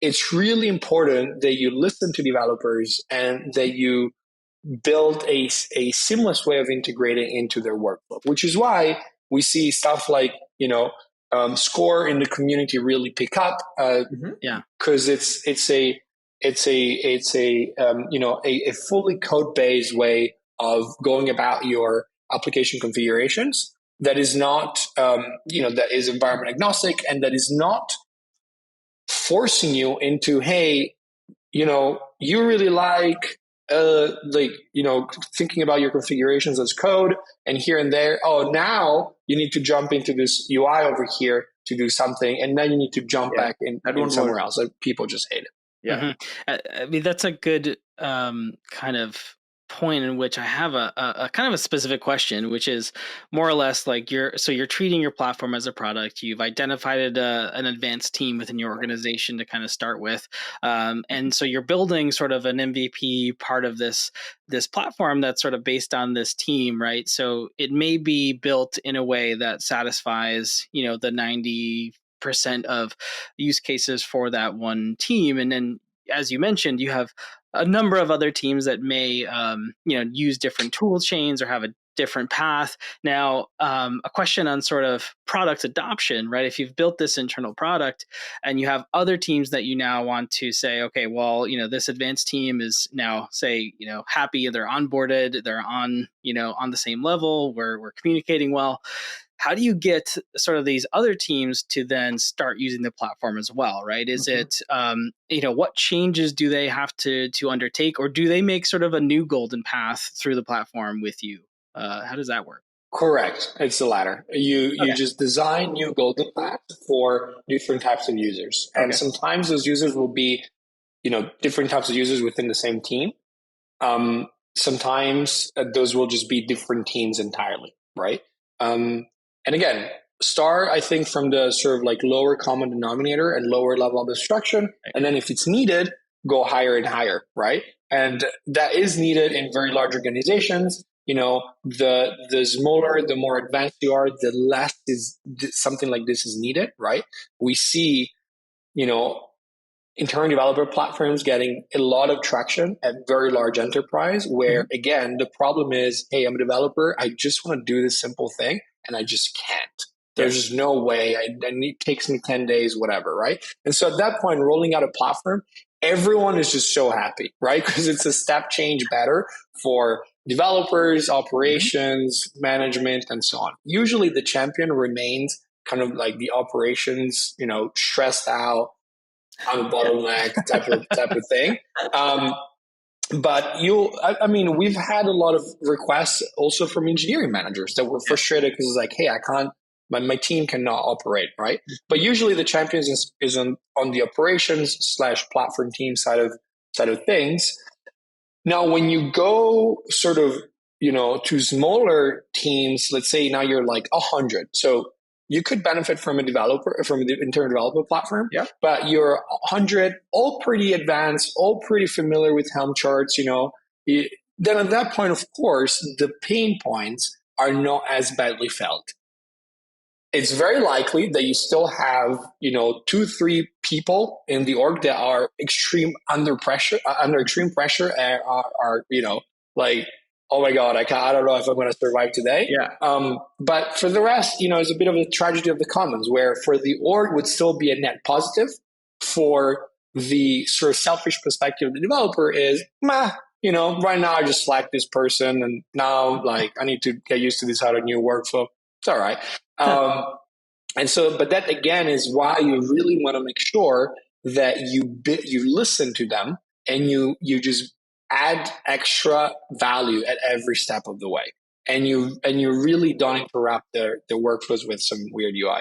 it's really important that you listen to developers and that you build a seamless way of integrating into their workflow, which is why we see stuff like Score in the community really pick up, because it's a fully code based way of going about your application configurations that is not that is environment agnostic and that is not forcing you into, hey, you really like thinking about your configurations as code and here and there. Oh, now you need to jump into this UI over here to do something, and then you need to jump back in somewhere else. Like, people just hate it. Yeah, I mean, that's a good kind of point in which I have a kind of a specific question, which is more or less like you're treating your platform as a product. You've identified an advanced team within your organization to kind of start with, and so you're building sort of an MVP part of this platform that's sort of based on this team, right? So it may be built in a way that satisfies the 90% of use cases for that one team, and then, as you mentioned, you have a number of other teams that may use different tool chains or have a different path. Now, a question on sort of product adoption, right? If you've built this internal product and you have other teams that you now want to say, okay, well, this advanced team is now, say, happy, they're onboarded, they're on the same level, we're communicating well. How do you get sort of these other teams to then start using the platform as well, right? Is it, what changes do they have to undertake, or do they make sort of a new golden path through the platform with you? How does that work? Correct. It's the latter. You just design new golden paths for different types of users. And sometimes those users will be, different types of users within the same team. Sometimes those will just be different teams entirely, right? And again, start, I think, from the sort of like lower common denominator and lower level of abstraction. And then if it's needed, go higher and higher, right? And that is needed in very large organizations. The smaller, the more advanced you are, the less is something like this is needed, right? We see, internal developer platforms getting a lot of traction at very large enterprise where, again, the problem is, hey, I'm a developer. I just want to do this simple thing and I just can't. There's just no way. It takes me 10 days, whatever, right? And so at that point, rolling out a platform, everyone is just so happy, right? Because it's a step change better for developers, operations, management, and so on. Usually the champion remains kind of like the operations, stressed out, I'm a bottleneck type of thing. But we've had a lot of requests also from engineering managers that were frustrated because it's like, hey, I can't, my team cannot operate, right? But usually the champions is on the operations / platform team side of things. Now, when you go sort of, to smaller teams, let's say now you're like 100. So you could benefit from the internal developer platform, but you're 100, all pretty advanced, all pretty familiar with Helm charts, then at that point, of course, the pain points are not as badly felt. It's very likely that you still have, 2-3 people in the org that are under extreme pressure and are like, oh my God, I don't know if I'm going to survive today. But for the rest, it's a bit of a tragedy of the commons where for the org would still be a net positive. For the sort of selfish perspective of the developer is, right now I just slack this person and now like I need to get used to this other new workflow. It's all right. And so, but that again is why you really want to make sure that you listen to them and you just add extra value at every step of the way. And you really don't interrupt their workflows with some weird UI.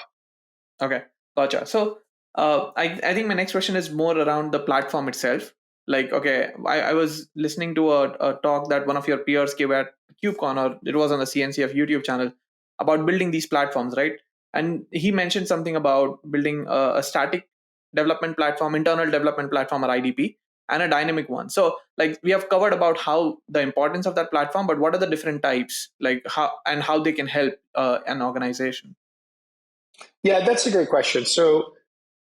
Okay, gotcha. So I think my next question is more around the platform itself. Like, okay, I was listening to a talk that one of your peers gave at KubeCon, or it was on the CNCF YouTube channel, about building these platforms, right? And he mentioned something about building a static development platform, internal development platform, or IDP, and a dynamic one. So like we have covered about how the importance of that platform, but what are the different types, like how they can help an organization? Yeah, that's a great question. So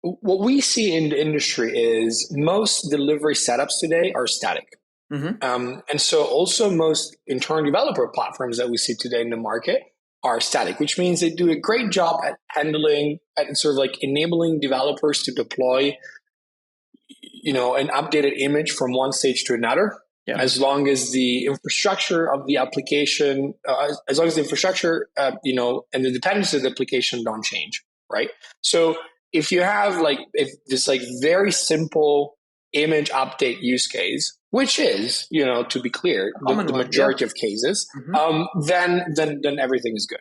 what we see in the industry is most delivery setups today are static. And so also most internal developer platforms that we see today in the market are static, which means they do a great job at handling and sort of like enabling developers to deploy, an updated image from one stage to another. As long as the infrastructure of the application, and the dependencies of the application don't change, right? So if you have this very simple image update use case, which is, to be clear, the majority of cases, then everything is good.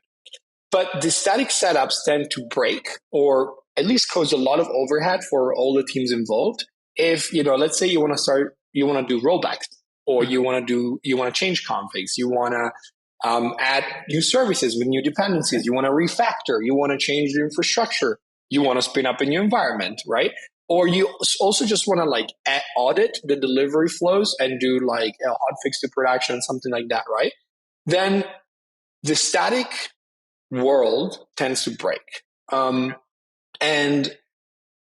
But the static setups tend to break or at least cause a lot of overhead for all the teams involved. If, let's say you want to do rollbacks, or you want to change configs, you want to add new services with new dependencies, you want to refactor, you want to change the infrastructure, you want to spin up a new environment, right? Or you also just want to audit the delivery flows and do a hotfix to production, something like that, right? Then the static world tends to break. And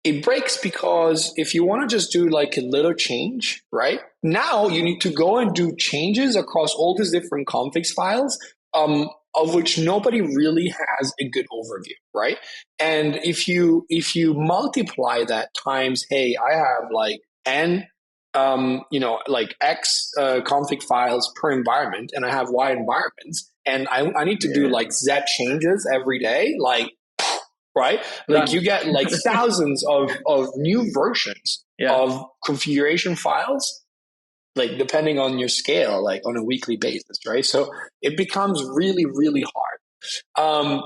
it breaks because if you want to just do a little change, right? Now you need to go and do changes across all these different configs files, of which nobody really has a good overview, right? And if you multiply that times, hey, I have N, X config files per environment, and I have Y environments, and I need to do Z changes every day, right? You get thousands of new versions of configuration files, depending on your scale, on a weekly basis, right? So it becomes really, really hard.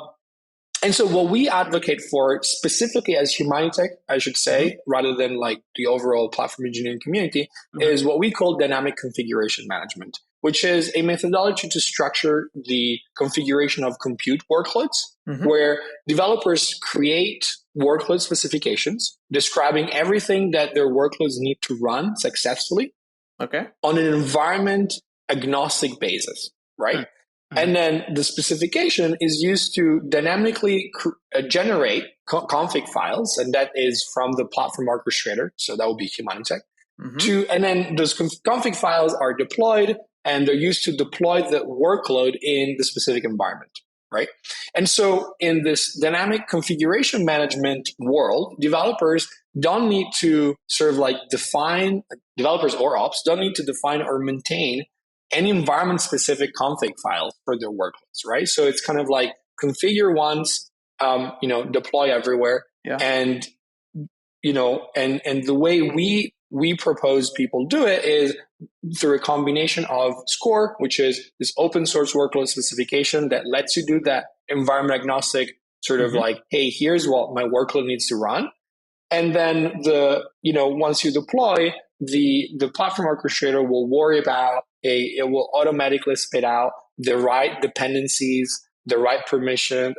And so what we advocate for specifically as Humanitec, I should say, rather than the overall platform engineering community, is what we call dynamic configuration management, which is a methodology to structure the configuration of compute workloads, where developers create workload specifications describing everything that their workloads need to run successfully. on an environment agnostic basis, right? And then the specification is used to dynamically generate config files, and that is from the platform orchestrator. So that would be Humanitec. And then those config files are deployed, and they're used to deploy the workload in the specific environment, right? And so in this dynamic configuration management world, developers don't need to developers or ops don't need to define or maintain any environment-specific config files for their workloads, right? So it's kind of like configure once, deploy everywhere, and the way we propose people do it is through a combination of SCORE, which is this open source workload specification that lets you do that environment agnostic sort of like, hey, here's what my workload needs to run. And then once you deploy, the platform orchestrator will worry about it will automatically spit out the right dependencies, the right permission,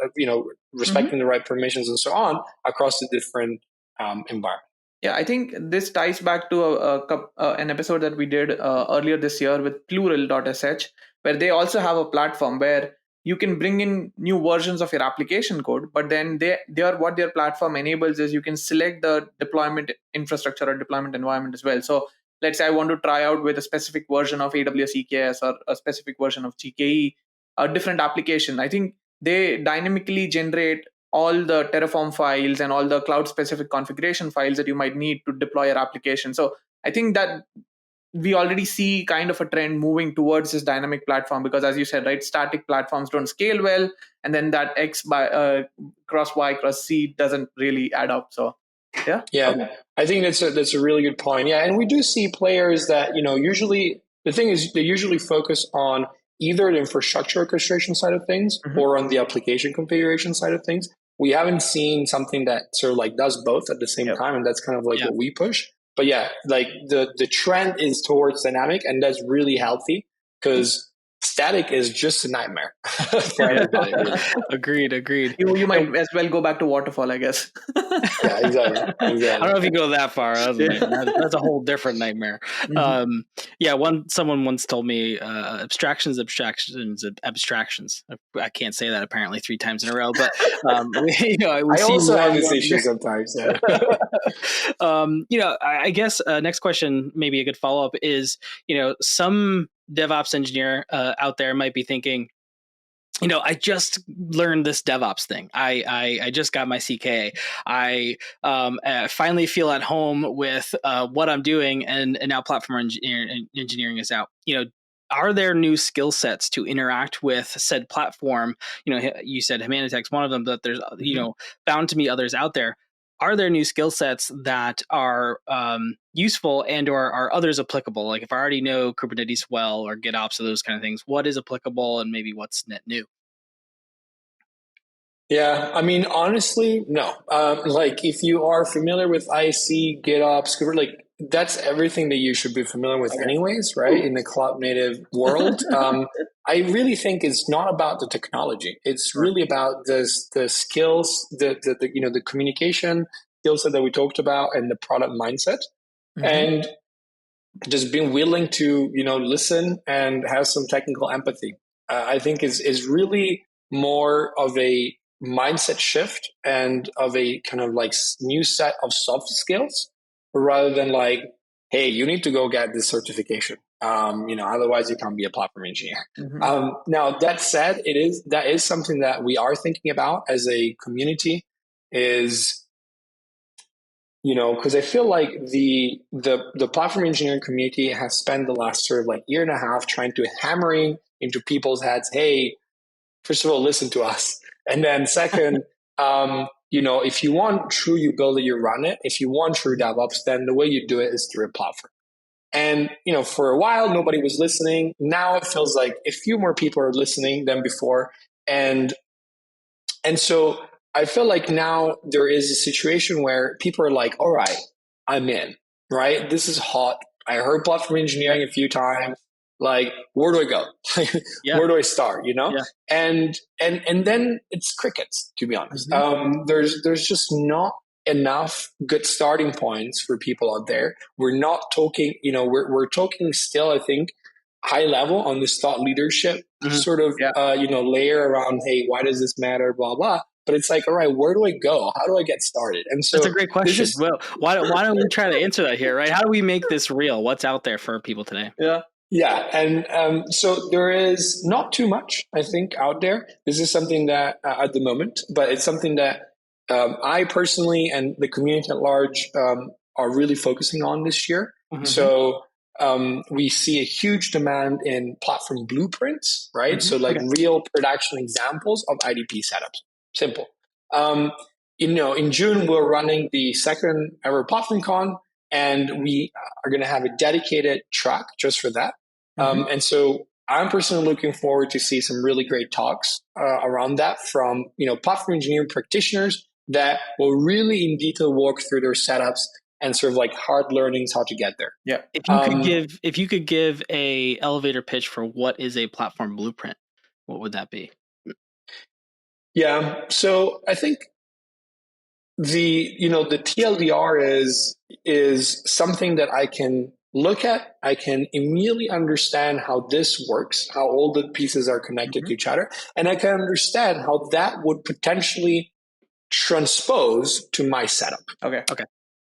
respecting the right permissions and so on across the different environments. Yeah, I think this ties back to an episode that we did earlier this year with plural.sh, where they also have a platform where you can bring in new versions of your application code, but then what their platform enables is you can select the deployment infrastructure or deployment environment as well. So let's say I want to try out with a specific version of AWS EKS or a specific version of GKE, a different application. I think they dynamically generate all the Terraform files and all the cloud specific configuration files that you might need to deploy your application. So I think that we already see kind of a trend moving towards this dynamic platform, because as you said, right, static platforms don't scale well, and then that X by cross Y cross Z doesn't really add up. So okay. I think that's a really good point. Yeah, and we do see players that usually the thing is they usually focus on either the infrastructure orchestration side of things or on the application configuration side of things. We haven't seen something that sort of like does both at the same time, and that's kind of like what we push. But yeah, like the trend is towards dynamic, and that's really healthy because static is just a nightmare for everybody. Agreed. You might as well go back to waterfall, I guess. Yeah, exactly. I don't know if you go that far. That's a whole different nightmare. Someone once told me abstractions. I can't say that apparently 3 times in a row, but I also have this issue sometimes. Yeah. I guess next question, maybe a good follow up is, some DevOps engineer out there might be thinking, I just learned this DevOps thing. I just got my CK. I finally feel at home with what I'm doing, and now platform engineering is out. Are there new skill sets to interact with said platform? You said Humanitec's one of them, but there's bound to be others out there. Are there new skill sets that are useful and or are others applicable? Like if I already know Kubernetes well or GitOps or those kind of things, what is applicable and maybe what's net new? Yeah, I mean, honestly, no. Like if you are familiar with IC, GitOps, Kubernetes, that's everything that you should be familiar with anyways, right? In the cloud native world. I really think it's not about the technology. It's really about the skills, the communication skill set that we talked about and the product mindset. And just being willing to, listen and have some technical empathy. I think is really more of a mindset shift and of a kind of like new set of soft skills rather than like, hey, you need to go get this certification. Otherwise you can't be a platform engineer. Now that said, that is something that we are thinking about as a community is, because I feel like the platform engineering community has spent the last sort of like year and a half trying to hammering into people's heads, hey, first of all, listen to us. And then second, if you want true, you build it, you run it. If you want true DevOps, then the way you do it is through a platform. And, for a while, nobody was listening. Now it feels like a few more people are listening than before. And so I feel like now there is a situation where people are like, all right, I'm in, right? This is hot. I heard platform engineering a few times. Like, where do I go? Where do I start? And then it's crickets, to be honest. There's just not enough good starting points for people out there. We're not talking, we're talking still, I think, high level on this thought leadership sort of, layer around, hey, why does this matter? Blah, blah. But it's like, all right, where do I go? How do I get started? And so that's a great question. Well, why don't we try to answer that here, right? How do we make this real? What's out there for people today? Yeah. And so there is not too much, I think, out there. This is something that at the moment, but it's something that I personally and the community at large are really focusing on this year. So we see a huge demand in platform blueprints, right? So like real production examples of IDP setups. Simple. In June, we're running the second ever Platform Con, and we are going to have a dedicated track just for that. And so I'm personally looking forward to see some really great talks around that from, platform engineering practitioners that will really in detail walk through their setups and sort of like hard learnings how to get there. Yeah. If you could give a elevator pitch for what is a platform blueprint, what would that be? Yeah. So I think the TLDR is something that I can look at. I can immediately understand how this works, how all the pieces are connected to each other, and I can understand how that would potentially transpose to my setup. Okay.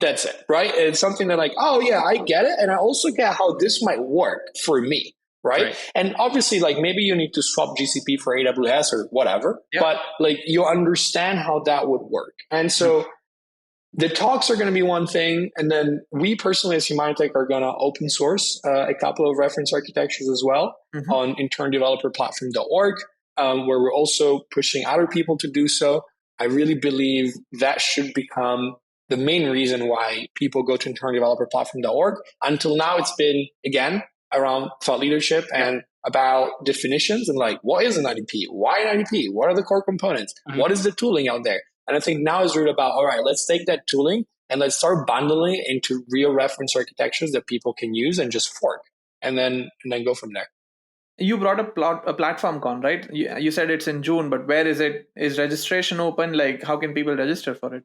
That's it, right? It's something that like, oh yeah, I get it, and I also get how this might work for me. Right? And obviously, like maybe you need to swap GCP for AWS or whatever, but like you understand how that would work. And so the talks are going to be one thing. And then we personally as Humanitec are going to open source a couple of reference architectures as well on internaldeveloperplatform.org, where we're also pushing other people to do so. I really believe that should become the main reason why people go to internaldeveloperplatform.org. Until now, it's been, again, around thought leadership and about definitions and like, what is an IDP? Why an IDP? What are the core components? What is the tooling out there? And I think now is really about, all right, let's take that tooling and let's start bundling it into real reference architectures that people can use and just fork and then go from there. You brought up a platform con, right? You said it's in June, but where is it? Is registration open? Like, how can people register for it?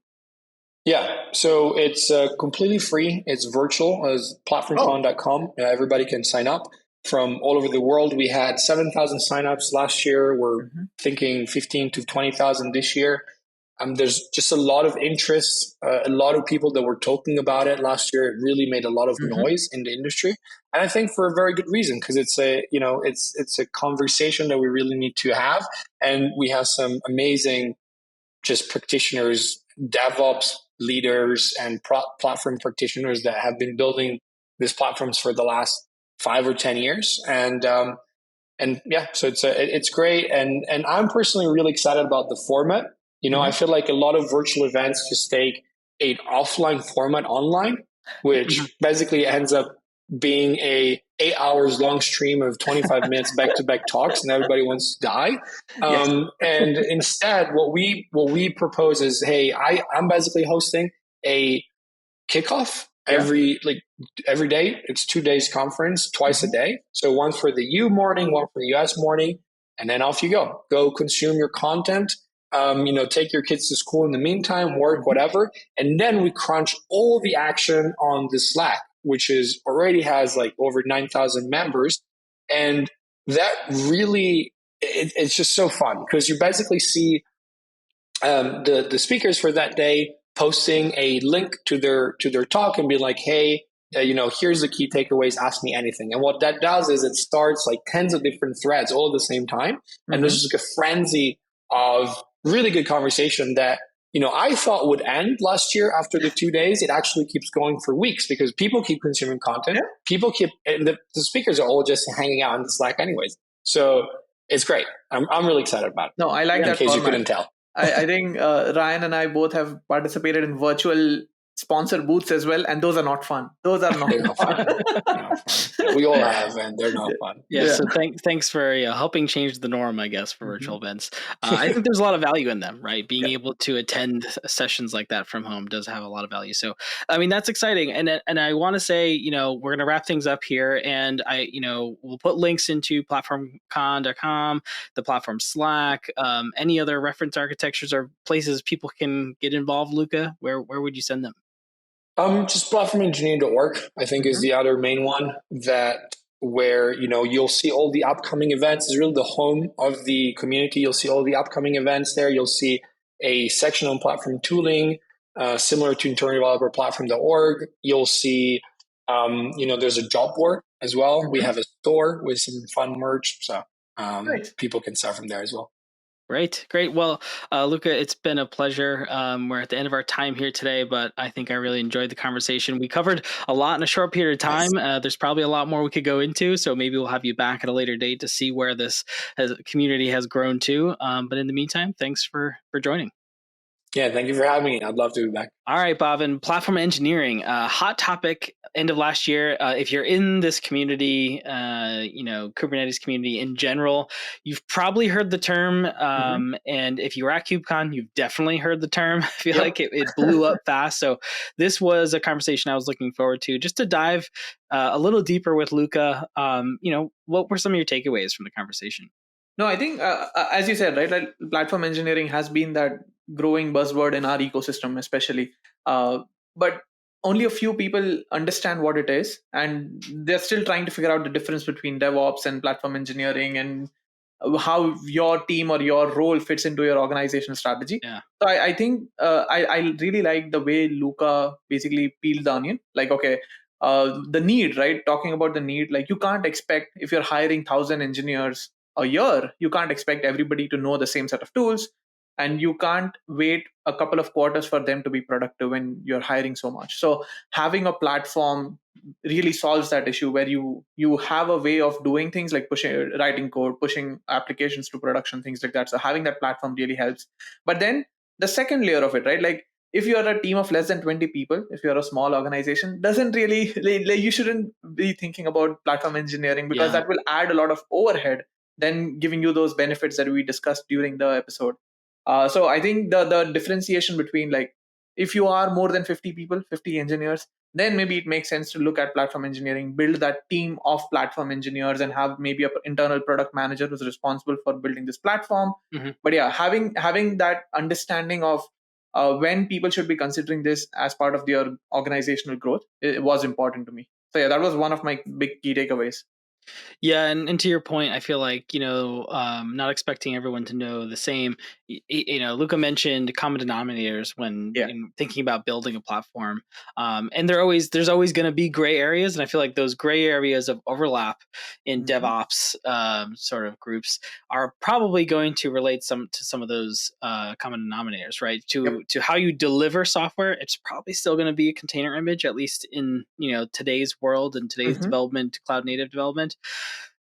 Yeah, so it's completely free. It's virtual as platformcon.com. Everybody can sign up from all over the world. We had 7,000 signups last year. We're thinking 15 to 20,000 this year. There's just a lot of interest, a lot of people that were talking about it last year. It really made a lot of noise in the industry. And I think for a very good reason, because it's a conversation that we really need to have. And we have some amazing just practitioners, DevOps leaders and platform practitioners that have been building these platforms for the last 5 or 10 years. And yeah, so it's great. And I'm personally really excited about the format. I feel like a lot of virtual events just take an offline format online, which basically ends up being a 8 hours long stream of 25 minutes back-to-back talks, and everybody wants to die. And instead, what we propose is, hey, I'm basically hosting a kickoff every day. It's 2 days conference, twice a day. So one for the EU morning, one for the US morning, and then off you go. Go consume your content. Take your kids to school in the meantime, work, whatever. And then we crunch all the action on the Slack, which already has like over 9,000 members. And that really, it's just so fun because you basically see the speakers for that day posting a link to their talk and be like, hey, here's the key takeaways, ask me anything. And what that does is it starts like tens of different threads all at the same time. And there's just like a frenzy of really good conversation that, I thought would end last year after the 2 days. It actually keeps going for weeks because people keep consuming content. People and the speakers are all just hanging out in the Slack anyways. So it's great. I'm really excited about it. No, I like that in case format. You couldn't tell. I think Ryan and I both have participated in virtual sponsor booths as well, and those are not fun. Those are not they're not fun. They're not fun. We all have, and they're not fun. Yeah. So thanks for helping change the norm, I guess, for virtual events. I think there's a lot of value in them, right? Being able to attend sessions like that from home does have a lot of value. So, I mean, that's exciting. And I want to say, we're going to wrap things up here, and we'll put links into platformcon.com, the platform Slack, any other reference architectures or places people can get involved. Luca, where would you send them? Just platformengineering.org, I think, is the other main one where you'll see all the upcoming events. It's really the home of the community. You'll see all the upcoming events there. You'll see a section on platform tooling, similar to internaldeveloperplatform.org. You'll see, there's a job board as well. We have a store with some fun merch, so people can start from there as well. Great. Well, Luca, it's been a pleasure. We're at the end of our time here today, but I think I really enjoyed the conversation. We covered a lot in a short period of time. There's probably a lot more we could go into, so maybe we'll have you back at a later date to see where this community has grown to. But in the meantime, thanks for joining. Yeah, thank you for having me. I'd love to be back. All right, Bhavin, platform engineering, hot topic end of last year. If you're in this community, Kubernetes community in general, you've probably heard the term. And if you were at KubeCon, you've definitely heard the term. I feel like it blew up fast. So this was a conversation I was looking forward to, just to dive a little deeper with Luca. What were some of your takeaways from the conversation? No, I think, as you said, right, platform engineering has been that growing buzzword in our ecosystem, especially. But only a few people understand what it is, and they're still trying to figure out the difference between DevOps and platform engineering and how your team or your role fits into your organizational strategy. Yeah. So I think I really like the way Luca basically peeled the onion. The need, right? Talking about the need, you can't expect, if you're hiring 1,000 engineers a year, you can't expect everybody to know the same set of tools, and you can't wait a couple of quarters for them to be productive when you're hiring so much. So having a platform really solves that issue, where you have a way of doing things like writing code, pushing applications to production, things like that. So having that platform really helps. But then the second layer of it, right? If you're a team of less than 20 people, if you're a small organization, doesn't really, you shouldn't be thinking about platform engineering, because that will add a lot of overhead than giving you those benefits that we discussed during the episode. So I think the differentiation between, if you are more than 50 people, 50 engineers, then maybe it makes sense to look at platform engineering, build that team of platform engineers, and have maybe an internal product manager who's responsible for building this platform. But having that understanding of when people should be considering this as part of their organizational growth, it was important to me. So that was one of my big key takeaways. Yeah, and to your point, I feel like not expecting everyone to know the same. Luca mentioned common denominators when thinking about building a platform, and there's always going to be gray areas, and I feel like those gray areas of overlap in DevOps sort of groups are probably going to relate to some of those common denominators, right? To how you deliver software, it's probably still going to be a container image, at least in today's world and today's development, cloud native development.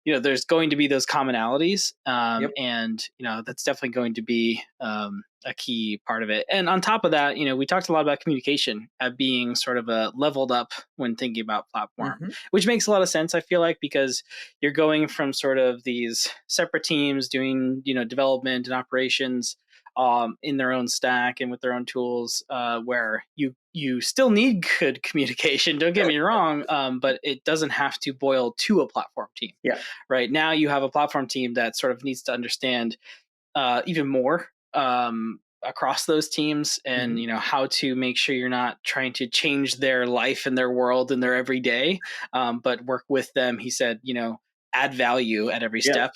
There's going to be those commonalities, and that's definitely going to be a key part of it. And on top of that, we talked a lot about communication being sort of a leveled up when thinking about platform, which makes a lot of sense, I feel like, because you're going from sort of these separate teams doing development and operations in their own stack and with their own tools, where you still need good communication. Don't get me wrong, but it doesn't have to boil to a platform team. Yeah. Right now, you have a platform team that sort of needs to understand even more across those teams, and how to make sure you're not trying to change their life and their world and their everyday, but work with them. He said, add value at every step.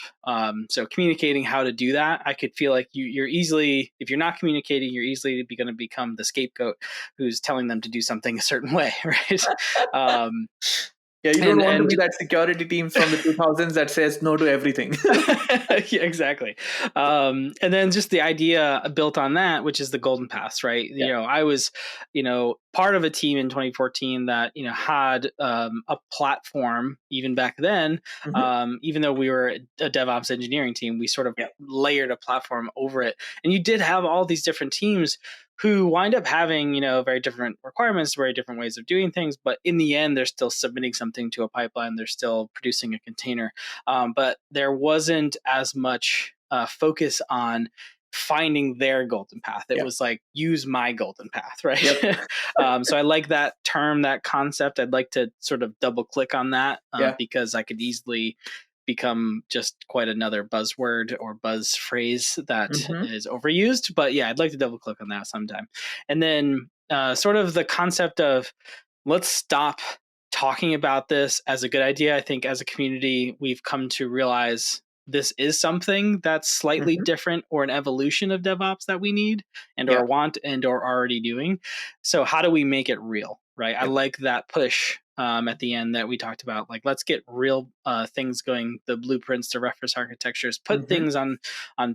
So communicating how to do that, I could feel like you're easily, if you're not communicating, you're easily going to become the scapegoat who's telling them to do something a certain way, right? You don't want to be that security team from the 2000s that says no to everything. Yeah, exactly. And then just the idea built on that, which is the golden paths, right? I was, part of a team in 2014 that, had a platform even back then. Even though we were a DevOps engineering team, we sort of layered a platform over it. And you did have all these different teams who wind up having, very different requirements, very different ways of doing things. But in the end, they're still submitting something to a pipeline. They're still producing a container. But there wasn't as much focus on finding their golden path. It was like, use my golden path, right? Yep. So I like that term, that concept. I'd like to sort of double click on that because I could easily become just quite another buzzword or buzz phrase that is overused. But yeah, I'd like to double click on that sometime. And then sort of the concept of, let's stop talking about this as a good idea. I think as a community, we've come to realize this is something that's slightly different, or an evolution of DevOps that we need or want or already doing. So how do we make it real, right? I like that push at the end that we talked about. Like, let's get real things going, the blueprints, the reference architectures, put things on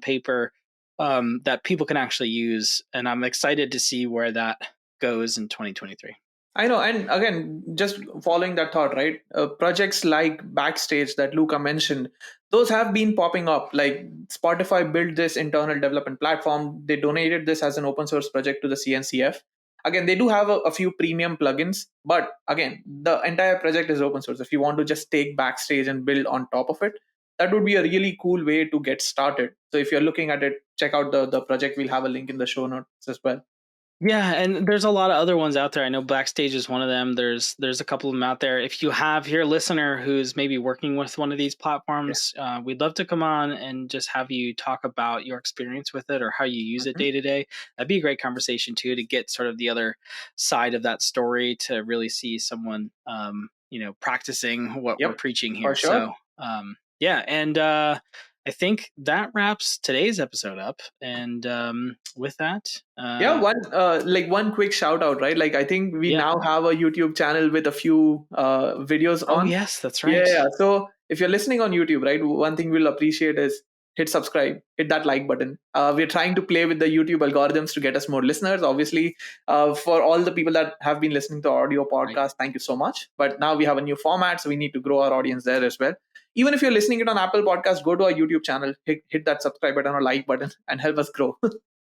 paper that people can actually use. And I'm excited to see where that goes in 2023. I know. And again, just following that thought, right? Projects like Backstage that Luca mentioned, those have been popping up. Like Spotify built this internal development platform. They donated this as an open source project to the CNCF. Again, they do have a few premium plugins, but again, the entire project is open source. If you want to just take Backstage and build on top of it, that would be a really cool way to get started. So if you're looking at it, check out the project. We'll have a link in the show notes as well. Yeah, and there's a lot of other ones out there. I know Backstage is one of them. There's a couple of them out there. If you have your listener who's maybe working with one of these platforms, we'd love to come on and just have you talk about your experience with it or how you use it day to day. That'd be a great conversation too, to get sort of the other side of that story, to really see someone, practicing what we're preaching here. For sure. So, and I think that wraps today's episode up. And with that, one quick shout out, right? Like, I think we now have a YouTube channel with a few videos on. Oh yes, that's right. Yeah. So if you're listening on YouTube, right, one thing we'll appreciate is hit subscribe, hit that like button. We're trying to play with the YouTube algorithms to get us more listeners. Obviously, for all the people that have been listening to audio podcast, thank you so much. But now we have a new format, so we need to grow our audience there as well. Even if you're listening it on Apple Podcasts, go to our YouTube channel, hit that subscribe button or like button, and help us grow.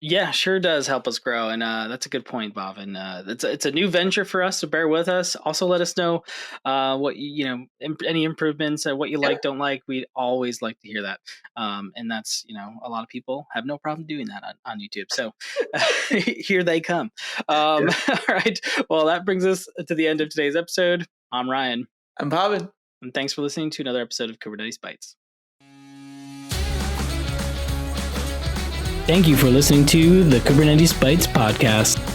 Yeah, sure does help us grow. And that's a good point, Bhavin. It's a new venture for us, so bear with us. Also, let us know what any improvements, what you like, don't like. We'd always like to hear that. And that's, a lot of people have no problem doing that on YouTube. So here they come. All right. Well, that brings us to the end of today's episode. I'm Ryan. I'm Bhavin. And thanks for listening to another episode of Kubernetes Bytes. Thank you for listening to the Kubernetes Bytes podcast.